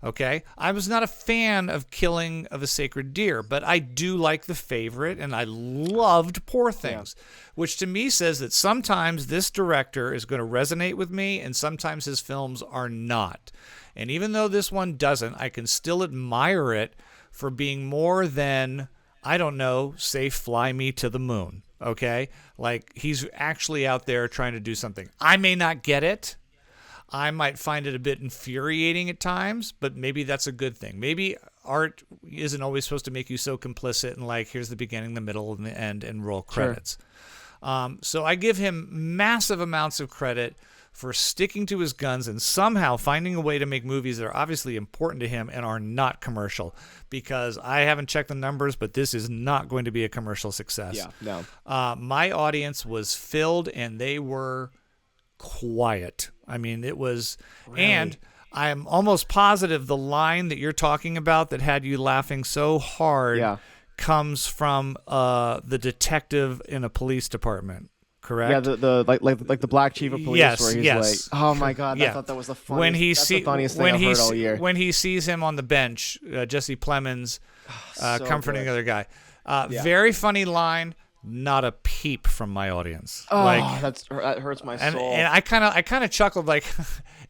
Okay? I was not a fan of Killing of a Sacred Deer, but I do like The Favorite, and I loved Poor Things, which to me says that sometimes this director is going to resonate with me, and sometimes his films are not. And even though this one doesn't, I can still admire it for being more than, I don't know, say Fly Me to the Moon, okay? Like, he's actually out there trying to do something. I may not get it. I might find it a bit infuriating at times, but maybe that's a good thing. Maybe art isn't always supposed to make you so complicit and like, here's the beginning, the middle, and the end, and roll credits. Sure. So I give him massive amounts of credit for sticking to his guns and somehow finding a way to make movies that are obviously important to him and are not commercial. Because I haven't checked the numbers, but this is not going to be a commercial success. Yeah, no. My audience was filled, and they were quiet. I mean, it was... Really? And I'm almost positive the line that you're talking about that had you laughing so hard comes from the detective in a police department. Correct. Yeah, the like the black chief of police, where he's like, "Oh my god, I thought that was the funniest, the funniest thing I've heard all year." When he sees him on the bench, Jesse Plemons comforting the other guy, very funny line. Not a peep from my audience. Oh, that hurts my soul. And I kind of chuckled, like,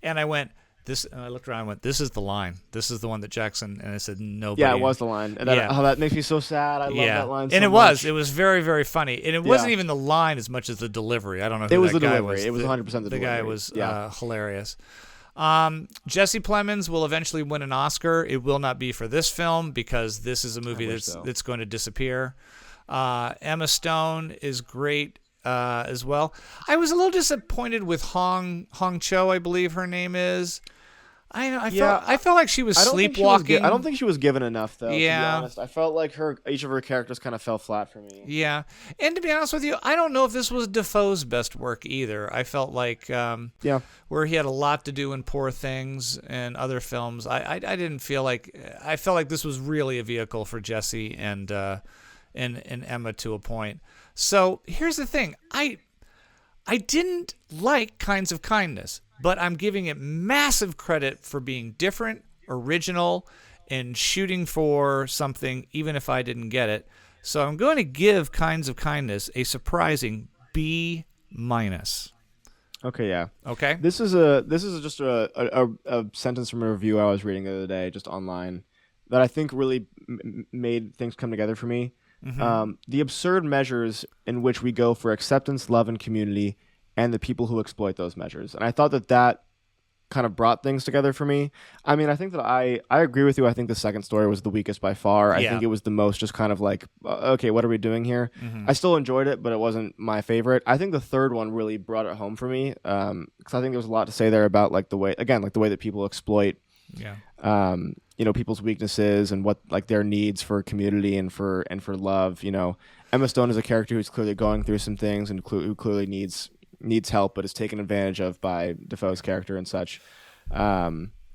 and I went, this, and I looked around and went, this is the line. This is the one that Jackson, and I said, nobody. Yeah, it was the line. And that makes me so sad. I love that line so much. much. It was very, very funny. And it wasn't even the line as much as the delivery. I don't know who that guy was. It was 100% the delivery. The guy was hilarious. Jesse Plemons will eventually win an Oscar. It will not be for this film, because this is a movie that's going to disappear. Emma Stone is great as well. I was a little disappointed with Hong Cho, I believe her name is. I felt like she was sleepwalking. I don't think she was given enough, though. Yeah. To be honest, I felt like each of her characters kind of fell flat for me. Yeah, and to be honest with you, I don't know if this was Dafoe's best work either. I felt like where he had a lot to do in Poor Things and other films. I didn't feel like I felt like this was really a vehicle for Jesse and Emma to a point. So here's the thing: I didn't like Kinds of Kindness, but I'm giving it massive credit for being different, original, and shooting for something, even if I didn't get it. So I'm going to give Kinds of Kindness a surprising B-. Okay, yeah. Okay. This is just a sentence from a review I was reading the other day, just online, that I think really made things come together for me. Mm-hmm. The absurd measures in which we go for acceptance, love, and community, and the people who exploit those measures. And I thought that kind of brought things together for me. I mean, I think that I agree with you. I think the second story was the weakest by far. I think it was the most just kind of like, okay, what are we doing here? I still enjoyed it, but it wasn't my favorite. I think the third one really brought it home for me, because I think there was a lot to say there about like the way that people exploit people's weaknesses and what like their needs for community and for love. Emma Stone is a character who's clearly going through some things and who clearly needs help, but is taken advantage of by Defoe's character and such.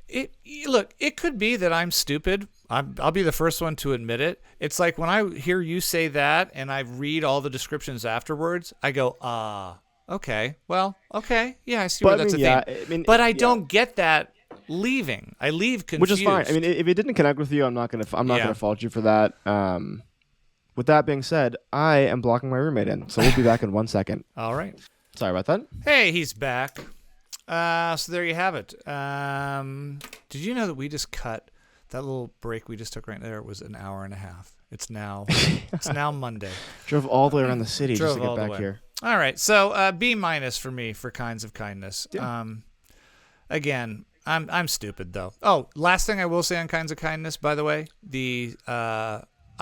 It could be that I'm stupid. I'll be the first one to admit it. It's like when I hear you say that and I read all the descriptions afterwards, I go, okay, well, okay, yeah, I see where that's a thing. But I don't get that leaving. I leave confused. Which is fine. I mean, if it didn't connect with you, I'm not gonna fault you for that. With that being said, I am blocking my roommate in, so we'll be back in 1 second. All right. Sorry about that. Hey, he's back. So there you have it. Did you know that we just cut that little break we just took right there? It was an hour and a half. It's now Monday. Drove all the way around the city just to get back here. All right. So B- for me for Kinds of Kindness. Yeah. Again, I'm stupid though. Oh, last thing I will say on Kinds of Kindness, by the way,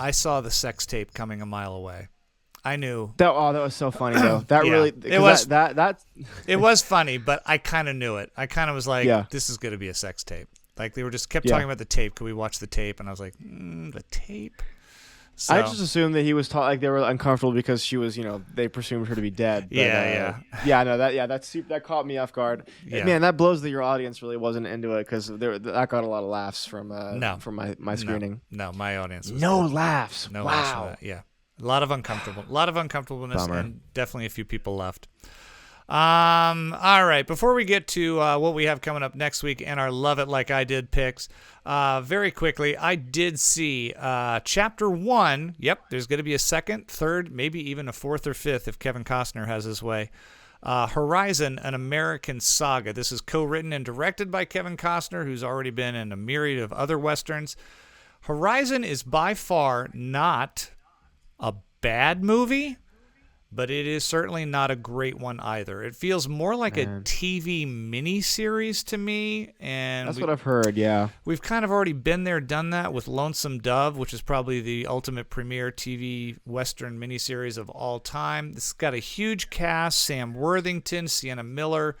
I saw the sex tape coming a mile away. I knew that was so funny though. That really it was that it was funny, but I kind of knew it. I kind of was like, this is going to be a sex tape. Like they were just kept talking about the tape. Could we watch the tape? And I was like, the tape. So, I just assumed that he was like they were uncomfortable because she was, they presumed her to be dead. But, that caught me off guard. Yeah. Man, that blows that your audience really wasn't into it because that got a lot of laughs from my screening. No, my audience was no laughs. No laughs for that. Yeah. A lot of uncomfortableness. Bummer. And definitely a few people left. All right. Before we get to what we have coming up next week and our Love It Like I Did picks, very quickly, I did see Chapter 1. Yep, there's going to be a second, third, maybe even a fourth or fifth if Kevin Costner has his way. Horizon, an American Saga. This is co-written and directed by Kevin Costner, who's already been in a myriad of other Westerns. Horizon is by far not a bad movie, but it is certainly not a great one either. It feels more like a TV miniseries to me, and that's what I've heard. Yeah, we've kind of already been there, done that with Lonesome Dove, which is probably the ultimate premier TV Western miniseries of all time. This has got a huge cast: Sam Worthington, Sienna Miller,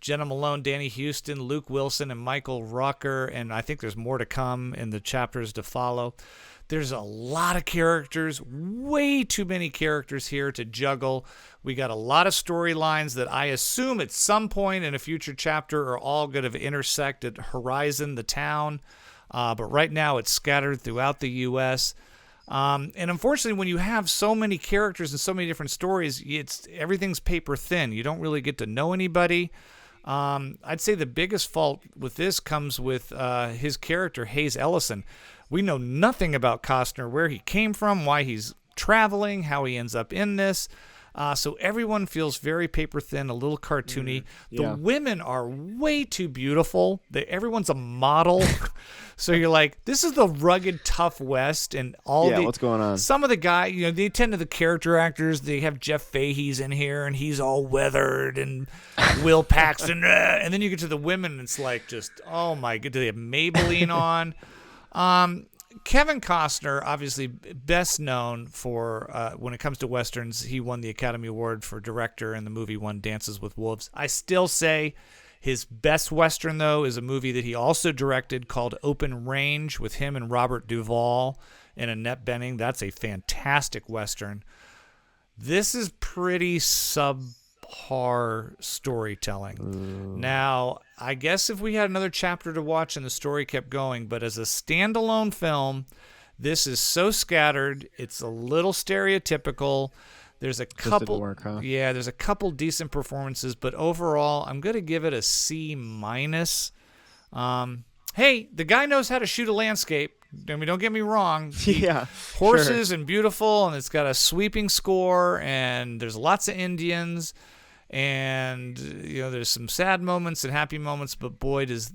Jenna Malone, Danny Houston, Luke Wilson, and Michael Rooker, and I think there's more to come in the chapters to follow. There's a lot of characters, way too many characters here to juggle. We got a lot of storylines that I assume at some point in a future chapter are all going to intersect at Horizon, the town. But right now it's scattered throughout the U.S. And unfortunately, when you have so many characters and so many different stories, everything's paper thin. You don't really get to know anybody. I'd say the biggest fault with this comes with his character, Hayes Ellison. We know nothing about Costner, where he came from, why he's traveling, how he ends up in this. So everyone feels very paper thin, a little cartoony. The women are way too beautiful. Everyone's a model. So you're like, this is the rugged, tough West. And what's going on? Some of the guys, they tend to the character actors. They have Jeff Fahey's in here, and he's all weathered, and Will Paxton. And then you get to the women, and it's like just, oh my god, do they have Maybelline on? Kevin Costner, obviously best known for, when it comes to Westerns, he won the Academy Award for director in the movie One Dances with Wolves. I still say his best Western, though, is a movie that he also directed called Open Range with him and Robert Duvall and Annette Bening. That's a fantastic Western. This is pretty subpar storytelling. Now, I guess if we had another chapter to watch and the story kept going, but as a standalone film, this is so scattered. It's a little stereotypical. There's a couple, there's a couple decent performances, but overall, I'm gonna give it a C-. Hey, the guy knows how to shoot a landscape. I mean, don't get me wrong. Horses and beautiful, and it's got a sweeping score, and there's lots of Indians. And there's some sad moments and happy moments, but boy, he's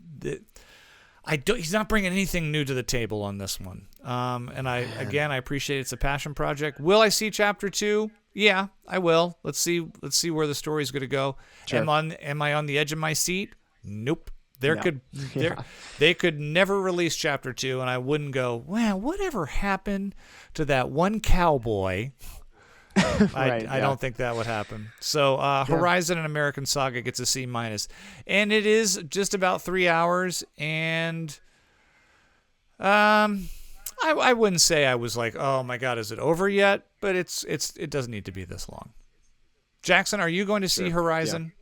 not bringing anything new to the table on this one. And I appreciate it's a passion project. Will I see chapter 2? Yeah, I will. Let's see where the story's going to go. Sure. Am I on the edge of my seat? Nope. They could never release Chapter 2, and I wouldn't go, well, whatever happened to that one cowboy? I don't think that would happen. So Horizon and American Saga gets a C-, and it is just about 3 hours. And I wouldn't say I was like, oh my God, is it over yet? But it doesn't need to be this long. Jackson, are you going to see Horizon?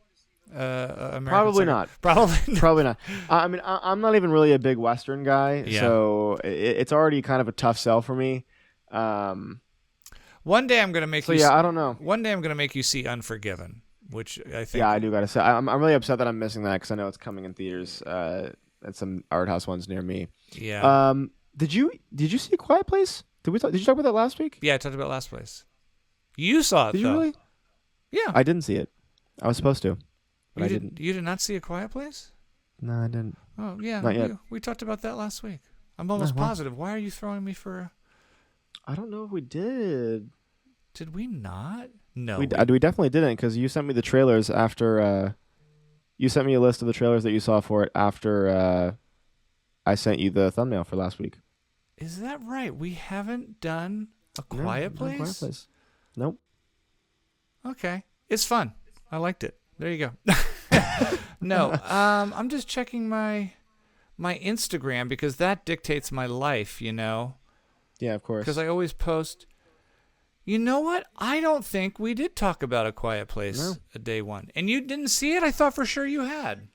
American Probably Saga? not. Probably not. I mean, I'm not even really a big Western guy, so it's already kind of a tough sell for me. One day I'm going to make you. I don't know. One day I'm going to make you see Unforgiven, which I think. Yeah, I do gotta say, I'm really upset that I'm missing that because I know it's coming in theaters at some art house ones near me. Yeah. Did you see A Quiet Place? Did you talk about that last week? Yeah, I talked about Last Place. You saw it. Did you really? Yeah. I didn't see it. I was supposed to, but I didn't. You did not see A Quiet Place? No, I didn't. Oh yeah, not yet. We talked about that last week. I'm almost positive. Why are you throwing me for? I don't know if we did. Did we not? No. We definitely didn't because you sent me the trailers after. You sent me a list of the trailers that you saw for it after I sent you the thumbnail for last week. Is that right? We haven't done A Quiet Place? Quiet Place. Nope. Okay. It's fun. I liked it. There you go. No. I'm just checking my Instagram because that dictates my life, you know. Yeah, of course. Because I always post. You know what? I don't think we did talk about A Quiet Place day one. And you didn't see it? I thought for sure you had.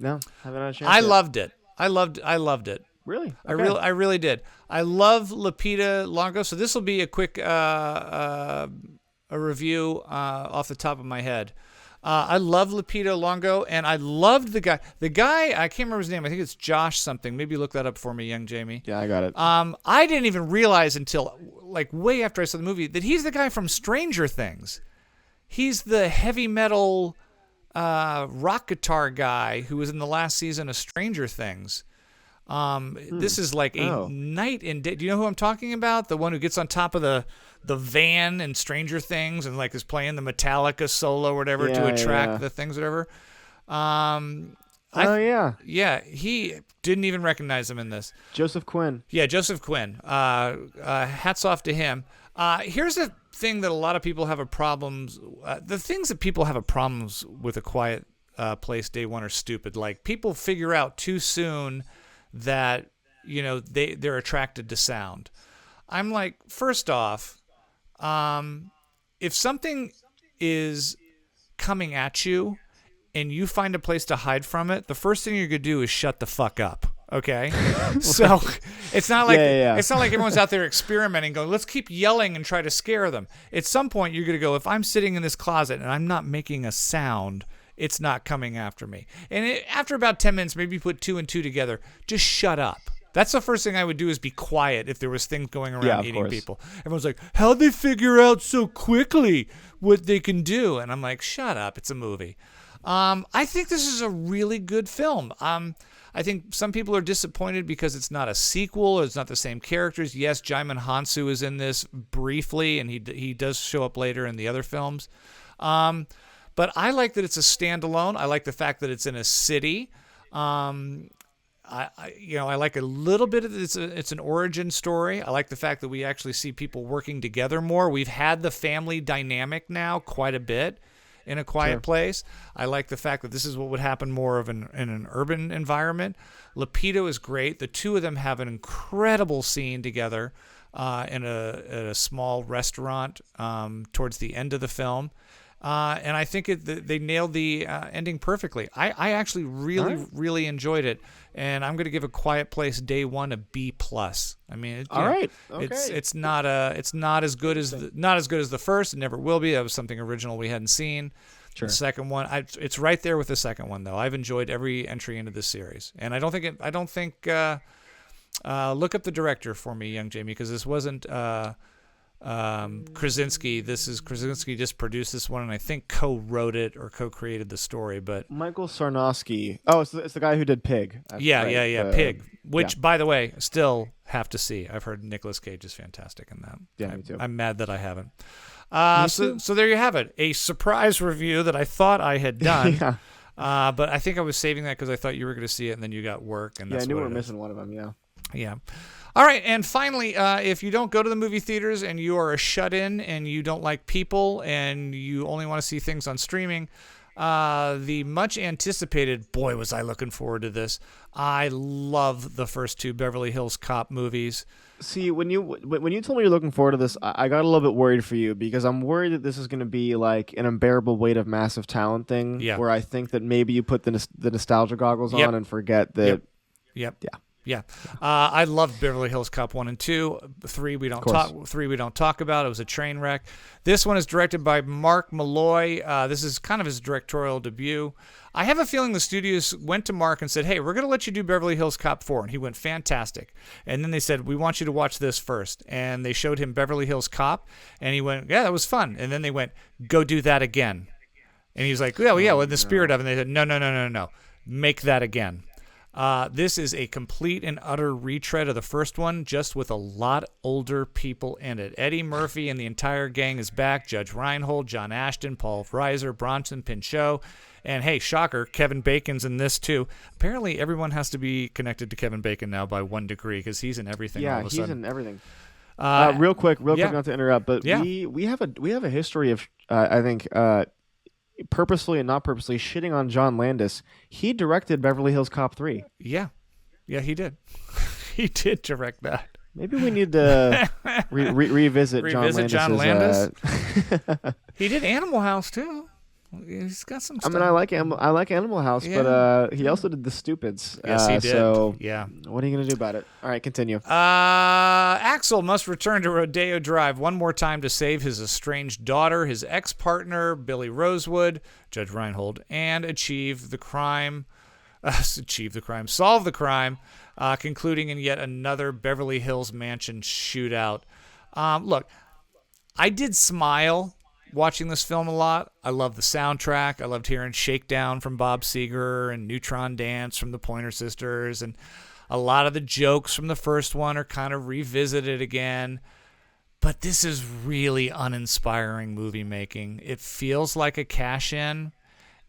No, haven't had a chance. I loved it. I loved it. Really? Okay. I really did. I love Lupita Longo. So this will be a quick a review off the top of my head. I love Lupita Longo, and I loved the guy. The guy, I can't remember his name. I think it's Josh something. Maybe look that up for me, young Jamie. Yeah, I got it. I didn't even realize until like way after I saw the movie that he's the guy from Stranger Things. He's the heavy metal rock guitar guy who was in the last season of Stranger Things. This is like a night and day. Do you know who I'm talking about? The one who gets on top of the van in Stranger Things and like is playing the Metallica solo or whatever to attract the things, whatever. Yeah, he didn't even recognize him in this. Joseph Quinn. Yeah, Joseph Quinn. Hats off to him. Here's the thing that a lot of people have a problems. The things that people have a problems with A Quiet Place day one are stupid. Like people figure out too soon that they're attracted to sound. I'm like, first off, if something is coming at you and you find a place to hide from it, the first thing you're gonna do is shut the fuck up. Okay, so it's not like it's not like everyone's out there experimenting, going, let's keep yelling and try to scare them. At some point, you're gonna go, if I'm sitting in this closet and I'm not making a sound, it's not coming after me. And after about 10 minutes, maybe put 2 and 2 together, just shut up. That's the first thing I would do is be quiet if there was things going around eating people. Everyone's like, how'd they figure out so quickly what they can do? And I'm like, shut up. It's a movie. I think this is a really good film. I think some people are disappointed because it's not a sequel or it's not the same characters. Yes, Jaimin Hansu is in this briefly, and he does show up later in the other films. But I like that it's a standalone. I like the fact that it's in a city. I like a little bit of it's an origin story. I like the fact that we actually see people working together more. We've had the family dynamic now quite a bit in A Quiet Place. I like the fact that this is what would happen more of in an urban environment. Lupita is great. The two of them have an incredible scene together in a small restaurant towards the end of the film. And I think they nailed the ending perfectly. I actually really enjoyed it, and I'm going to give A Quiet Place day one a B+. I mean, it's not as good as the first. It never will be. That was something original we hadn't seen. Sure. The second one, it's right there with the second one though. I've enjoyed every entry into this series, and I don't think. Look up the director for me, young Jamie, because this wasn't. Krasinski. Krasinski just produced this one and I think co-wrote it or co-created the story. But Michael Sarnowski. Oh, it's the guy who did Pig. Pig. Which, by the way, still have to see. I've heard Nicolas Cage is fantastic in that. Yeah, me too. I'm mad that I haven't. So there you have it. A surprise review that I thought I had done. But I think I was saving that because I thought you were going to see it, and then you got work. And Yeah, that's I knew we what were it is. missing one of them. Yeah. Yeah. All right, and finally, if you don't go to the movie theaters and you are a shut-in and you don't like people and you only want to see things on streaming, the much anticipated, boy, was I looking forward to this. I love the first two Beverly Hills Cop movies. See, when you told me you're looking forward to this, I got a little bit worried for you because I'm worried that this is going to be like an unbearable weight of massive talent thing. Yeah. Where I think that maybe you put the nostalgia goggles Yep. on and forget that. Yep. Yeah. Yeah, I loved Beverly Hills Cop 1 and 2. 3 we don't talk about. It was a train wreck. This one is directed by Mark Malloy. This is kind of his directorial debut. I have a feeling the studios went to Mark and said, "Hey, we're going to let you do Beverly Hills Cop 4," and he went, "Fantastic." And then they said, "We want you to watch this first." And they showed him Beverly Hills Cop, and he went, "Yeah, that was fun." And then they went, "Go do that again." And he was like, "Yeah, well, yeah, with the spirit of it." And they said, No, make that again. This is a complete and utter retread of the first one, just with a lot older people in it. Eddie Murphy and the entire gang is back. Judge Reinhold, John Ashton, Paul Reiser, Bronson Pinchot, and hey, shocker, Kevin Bacon's in this too. Apparently, everyone has to be connected to Kevin Bacon now by 1 degree because he's in everything. Yeah, all of a he's sudden. in everything. Yeah. Real quick, not to interrupt, but Yeah. we have a history of I think purposely and not purposely shitting on John Landis. He directed Beverly Hills Cop 3. Yeah, he did. He did direct that. Maybe we need to revisit John Landis. Uh, He did Animal House too. He's got some stuff. I mean, I like Animal House, Yeah. but he also did The Stupids. Yes, he did. So Yeah. what are you gonna do about it? All right, continue. Axel must return to Rodeo Drive one more time to save his estranged daughter, his ex-partner, Billy Rosewood, Judge Reinhold, and solve the crime, concluding in yet another Beverly Hills mansion shootout. Look, I did smile watching this film a lot. I love the soundtrack. I loved hearing Shakedown from Bob Seger and Neutron Dance from the Pointer Sisters, and a lot of the jokes from the first one are kind of revisited again. But this is really uninspiring movie making. It feels like a cash-in,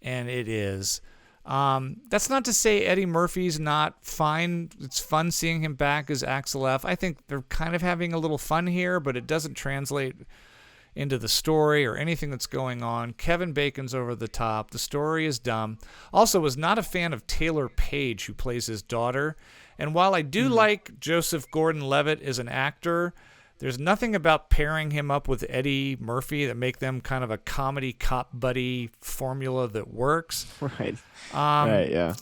and it is. That's not to say Eddie Murphy's not fine. It's fun seeing him back as Axel F. I think they're kind of having a little fun here, but it doesn't translate into the story or anything that's going on. Kevin Bacon's over the top. The story is dumb. Also, was not a fan of Taylor Page, who plays his daughter. And while I do like Joseph Gordon-Levitt as an actor, there's nothing about pairing him up with Eddie Murphy that make them kind of a comedy cop buddy formula that works. Right. Right. Yeah.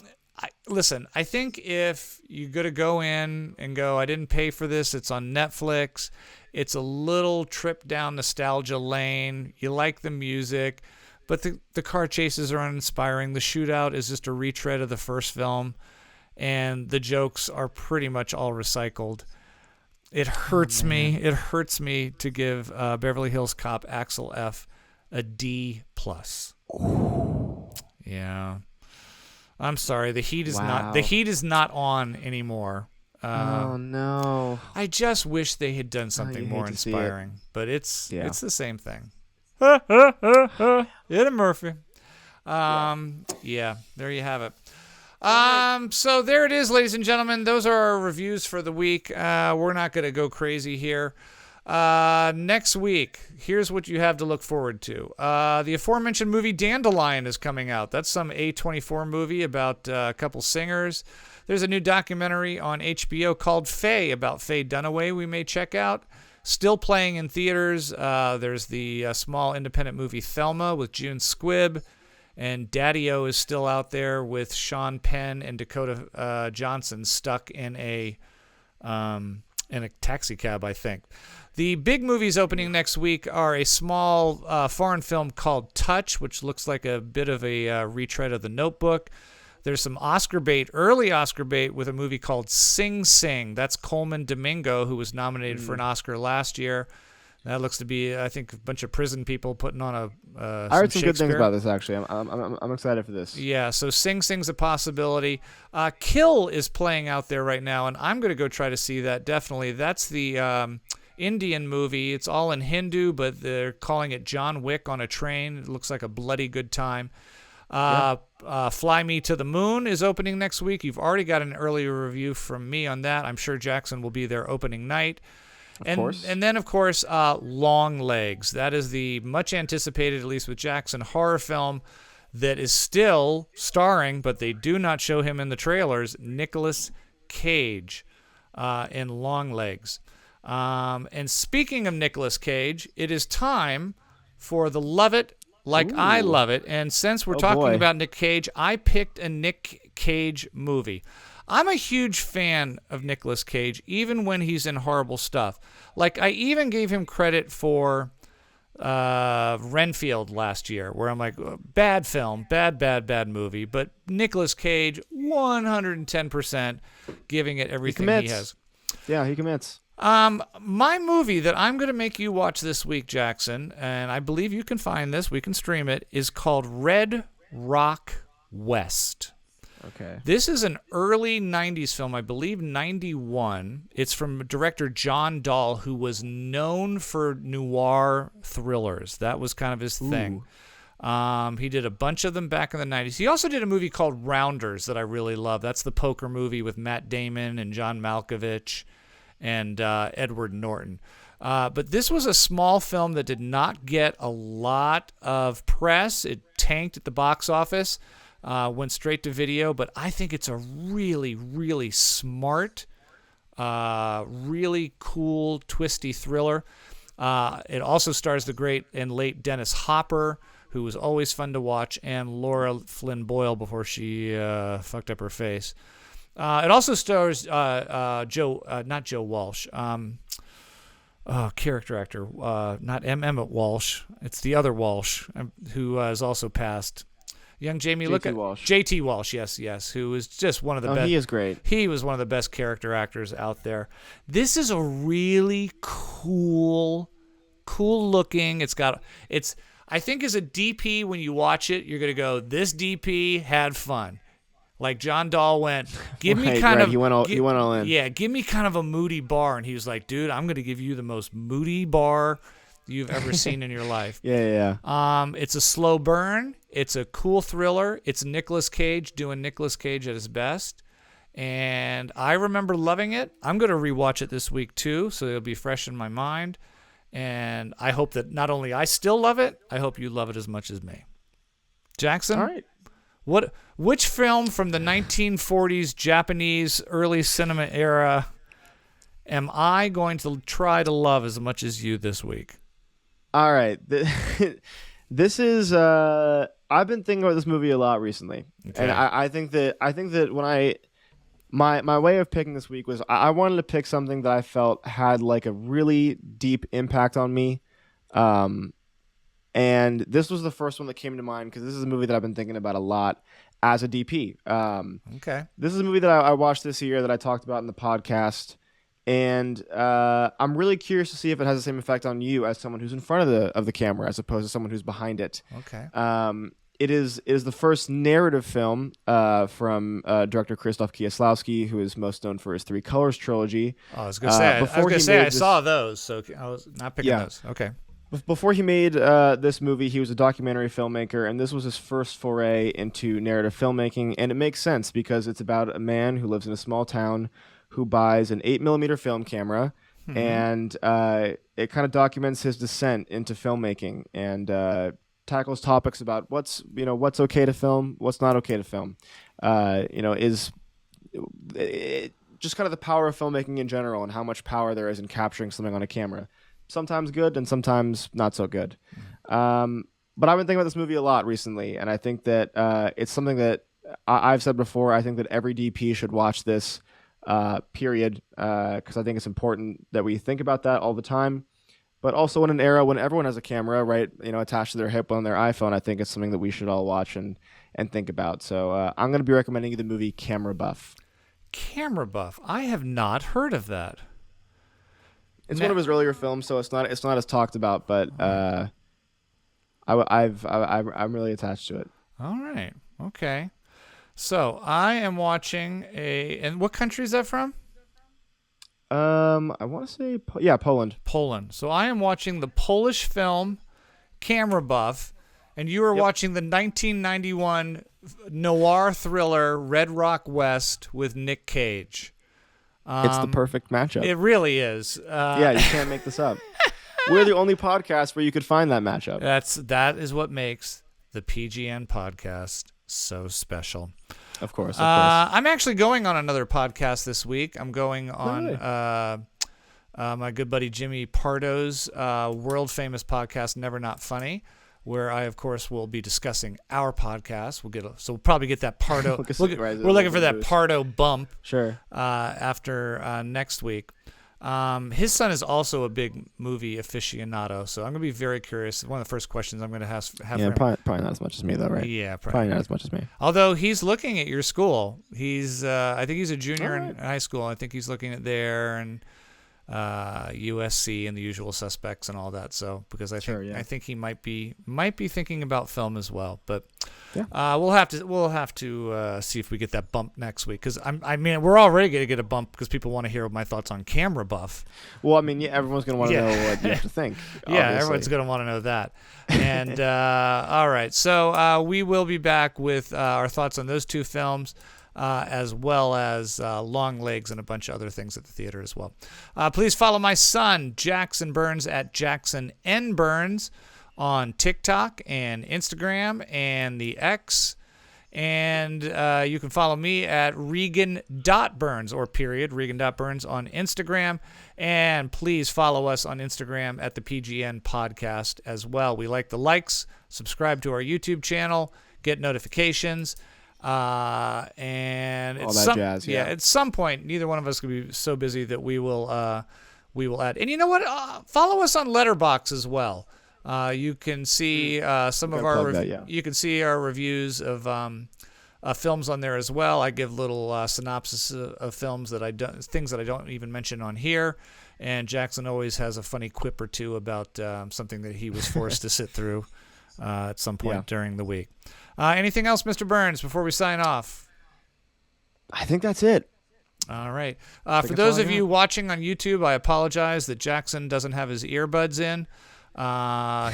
Listen, I think if you're going to go in and go, I didn't pay for this, it's on Netflix, it's a little trip down nostalgia lane, you like the music, but the car chases are uninspiring, the shootout is just a retread of the first film, and the jokes are pretty much all recycled. It hurts me. It hurts me to give Beverly Hills Cop Axel F a D+. Yeah. I'm sorry. The heat is not on anymore. Oh no! I just wish they had done something you more hate to see inspiring, but it's Yeah. the same thing. Eddie Murphy. Yeah, there you have it. So there it is, ladies and gentlemen. Those are our reviews for the week. We're not going to go crazy here. Next week, here's what you have to look forward to. The aforementioned movie Dandelion is coming out. That's some A24 movie about a couple singers. There's a new documentary on HBO called Faye about Faye Dunaway we may check out. Still playing in theaters. There's the small independent movie Thelma with June Squibb. And Daddy-O is still out there with Sean Penn and Dakota Johnson stuck in a taxi cab, I think. The big movies opening next week are a small foreign film called Touch, which looks like a bit of a retread of The Notebook. There's some early Oscar bait with a movie called Sing Sing. That's Coleman Domingo, who was nominated for an Oscar last year. That looks to be, I think, a bunch of prison people putting on I heard some good things about this, actually. I'm excited for this. Yeah, so Sing Sing's a possibility. Kill is playing out there right now, and I'm going to go try to see that, definitely. That's the Indian movie. It's all in Hindu, but they're calling it John Wick on a train. It looks like a bloody good time. Fly Me to the Moon is opening next week. You've already got an early review from me on that. I'm sure Jackson will be there opening night. Of course. And then, of course, Long Legs. That is the much anticipated, at least with Jackson, horror film that is still starring, but they do not show him in the trailers, Nicolas Cage in Long Legs. And speaking of Nicolas Cage, it is time for the Love It Like I Love It. And since we're talking about Nick Cage, I picked a Nick Cage movie. I'm a huge fan of Nicolas Cage, even when he's in horrible stuff. Like, I even gave him credit for Renfield last year, where I'm like, bad film, bad movie. But Nicolas Cage, 110% giving it everything he has. Yeah, he commits. My movie that I'm going to make you watch this week, Jackson, and I believe you can find this, we can stream it, is called Red Rock West. Okay. This is an early 90s film, I believe 91. It's from director John Dahl, who was known for noir thrillers. That was kind of his thing. He did a bunch of them back in the 90s. He also did a movie called Rounders that I really love. That's the poker movie with Matt Damon and John Malkovich and Edward Norton. But this was a small film that did not get a lot of press. It tanked at the box office. Went straight to video, but I think it's a really, really smart, really cool, twisty thriller. It also stars the great and late Dennis Hopper, who was always fun to watch, and Laura Flynn Boyle before she fucked up her face. It also stars not Joe Walsh, character actor, not Emmett Walsh. It's the other Walsh, who has also passed. Young Jamie, look at Walsh. J.T. Walsh, yes, who is just one of the best. He is great. He was one of the best character actors out there. This is a really cool looking. I think as a DP, when you watch it, you're gonna go, this DP had fun. Like John Dahl went, give me kind of. He went all in. Yeah, give me kind of a moody bar, and he was like, dude, I'm gonna give you the most moody bar you've ever seen in your life. Yeah. It's a slow burn. It's a cool thriller. It's Nicolas Cage doing Nicolas Cage at his best. And I remember loving it. I'm going to rewatch it this week too, so it'll be fresh in my mind. And I hope that not only I still love it, I hope you love it as much as me. Jackson? All right. Which film from the 1940s Japanese early cinema era am I going to try to love as much as you this week? All right. This is I've been thinking about this movie a lot recently. Okay. And I think that when my way of picking this week was I wanted to pick something that I felt had like a really deep impact on me. And this was the first one that came to mind because this is a movie that I've been thinking about a lot as a DP. Okay. This is a movie that I watched this year that I talked about in the podcast. And I'm really curious to see if it has the same effect on you as someone who's in front of the camera as opposed to someone who's behind it. Okay. It is the first narrative film from director Krzysztof Kieslowski, who is most known for his Three Colors trilogy. Oh, I was going to say, I saw those, so I was not picking those. Okay. Before he made this movie, he was a documentary filmmaker, and this was his first foray into narrative filmmaking. And it makes sense because it's about a man who lives in a small town who buys an 8mm film camera, and it kind of documents his descent into filmmaking and tackles topics about what's okay to film, what's not okay to film. Is just kind of the power of filmmaking in general and how much power there is in capturing something on a camera. Sometimes good and sometimes not so good. But I've been thinking about this movie a lot recently, and I think that it's something that I've said before. I think that every DP should watch this. Period, because I think it's important that we think about that all the time. But also in an era when everyone has a camera, right, attached to their hip on their iPhone, I think it's something that we should all watch and think about. So I'm going to be recommending you the movie Camera Buff. Camera Buff? I have not heard of that. It's one of his earlier films, so it's not as talked about, but I'm really attached to it. All right. Okay. So I am watching and what country is that from? I want to say, Poland. Poland. So I am watching the Polish film Camera Buff, and you were watching the 1991 noir thriller Red Rock West with Nick Cage. It's the perfect matchup. It really is. Yeah, you can't make this up. We're the only podcast where you could find that matchup. That is what makes the PGN podcast so special. Of course. I'm actually going on another podcast this week. I'm going on my good buddy Jimmy Pardo's world famous podcast, Never Not Funny, where I, of course, will be discussing our podcast. We'll probably get that Pardo. We're looking for that Pardo bump. Sure. After next week. His son is also a big movie aficionado, so I'm gonna be very curious. One of the first questions I'm gonna have for him. Probably not as much as me, though, right? Yeah, probably not as much as me. Although he's looking at your school, I think he's a junior in high school. I think he's looking at there and USC and the usual suspects and all that. So because I think he might be thinking about film as well. But we'll have to see if we get that bump next week, because I mean we're already gonna get a bump because people want to hear my thoughts on Camera Buff. Well, I mean, everyone's gonna want to know what you have to think. Everyone's gonna want to know that. And all right, so we will be back with our thoughts on those two films. As well as Long Legs and a bunch of other things at the theater as well. Please follow my son, Jackson Burns, at Jackson N. Burns on TikTok and Instagram and the X. And you can follow me at Regan.Burns Regan.Burns on Instagram. And please follow us on Instagram at the PGN Podcast as well. We like the likes. Subscribe to our YouTube channel. Get notifications. And all that jazz, at some point, neither one of us could be so busy that we will add. And you know what? Follow us on Letterboxd as well. You can see some of our you can see our reviews of films on there as well. I give little synopsis of films things that I don't even mention on here. And Jackson always has a funny quip or two about something that he was forced to sit through at some point during the week. Anything else, Mr. Burns, before we sign off? I think that's it. All right. For those of you watching on YouTube, I apologize that Jackson doesn't have his earbuds in.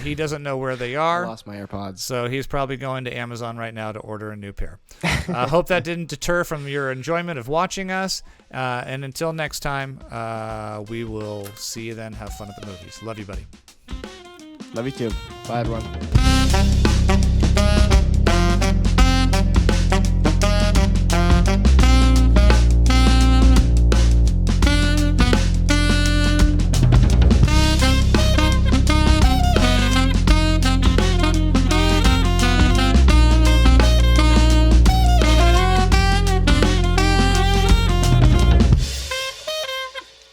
He doesn't know where they are. I lost my AirPods. So he's probably going to Amazon right now to order a new pair. I hope that didn't deter from your enjoyment of watching us. And until next time, we will see you then. Have fun at the movies. Love you, buddy. Love you too. Bye, everyone.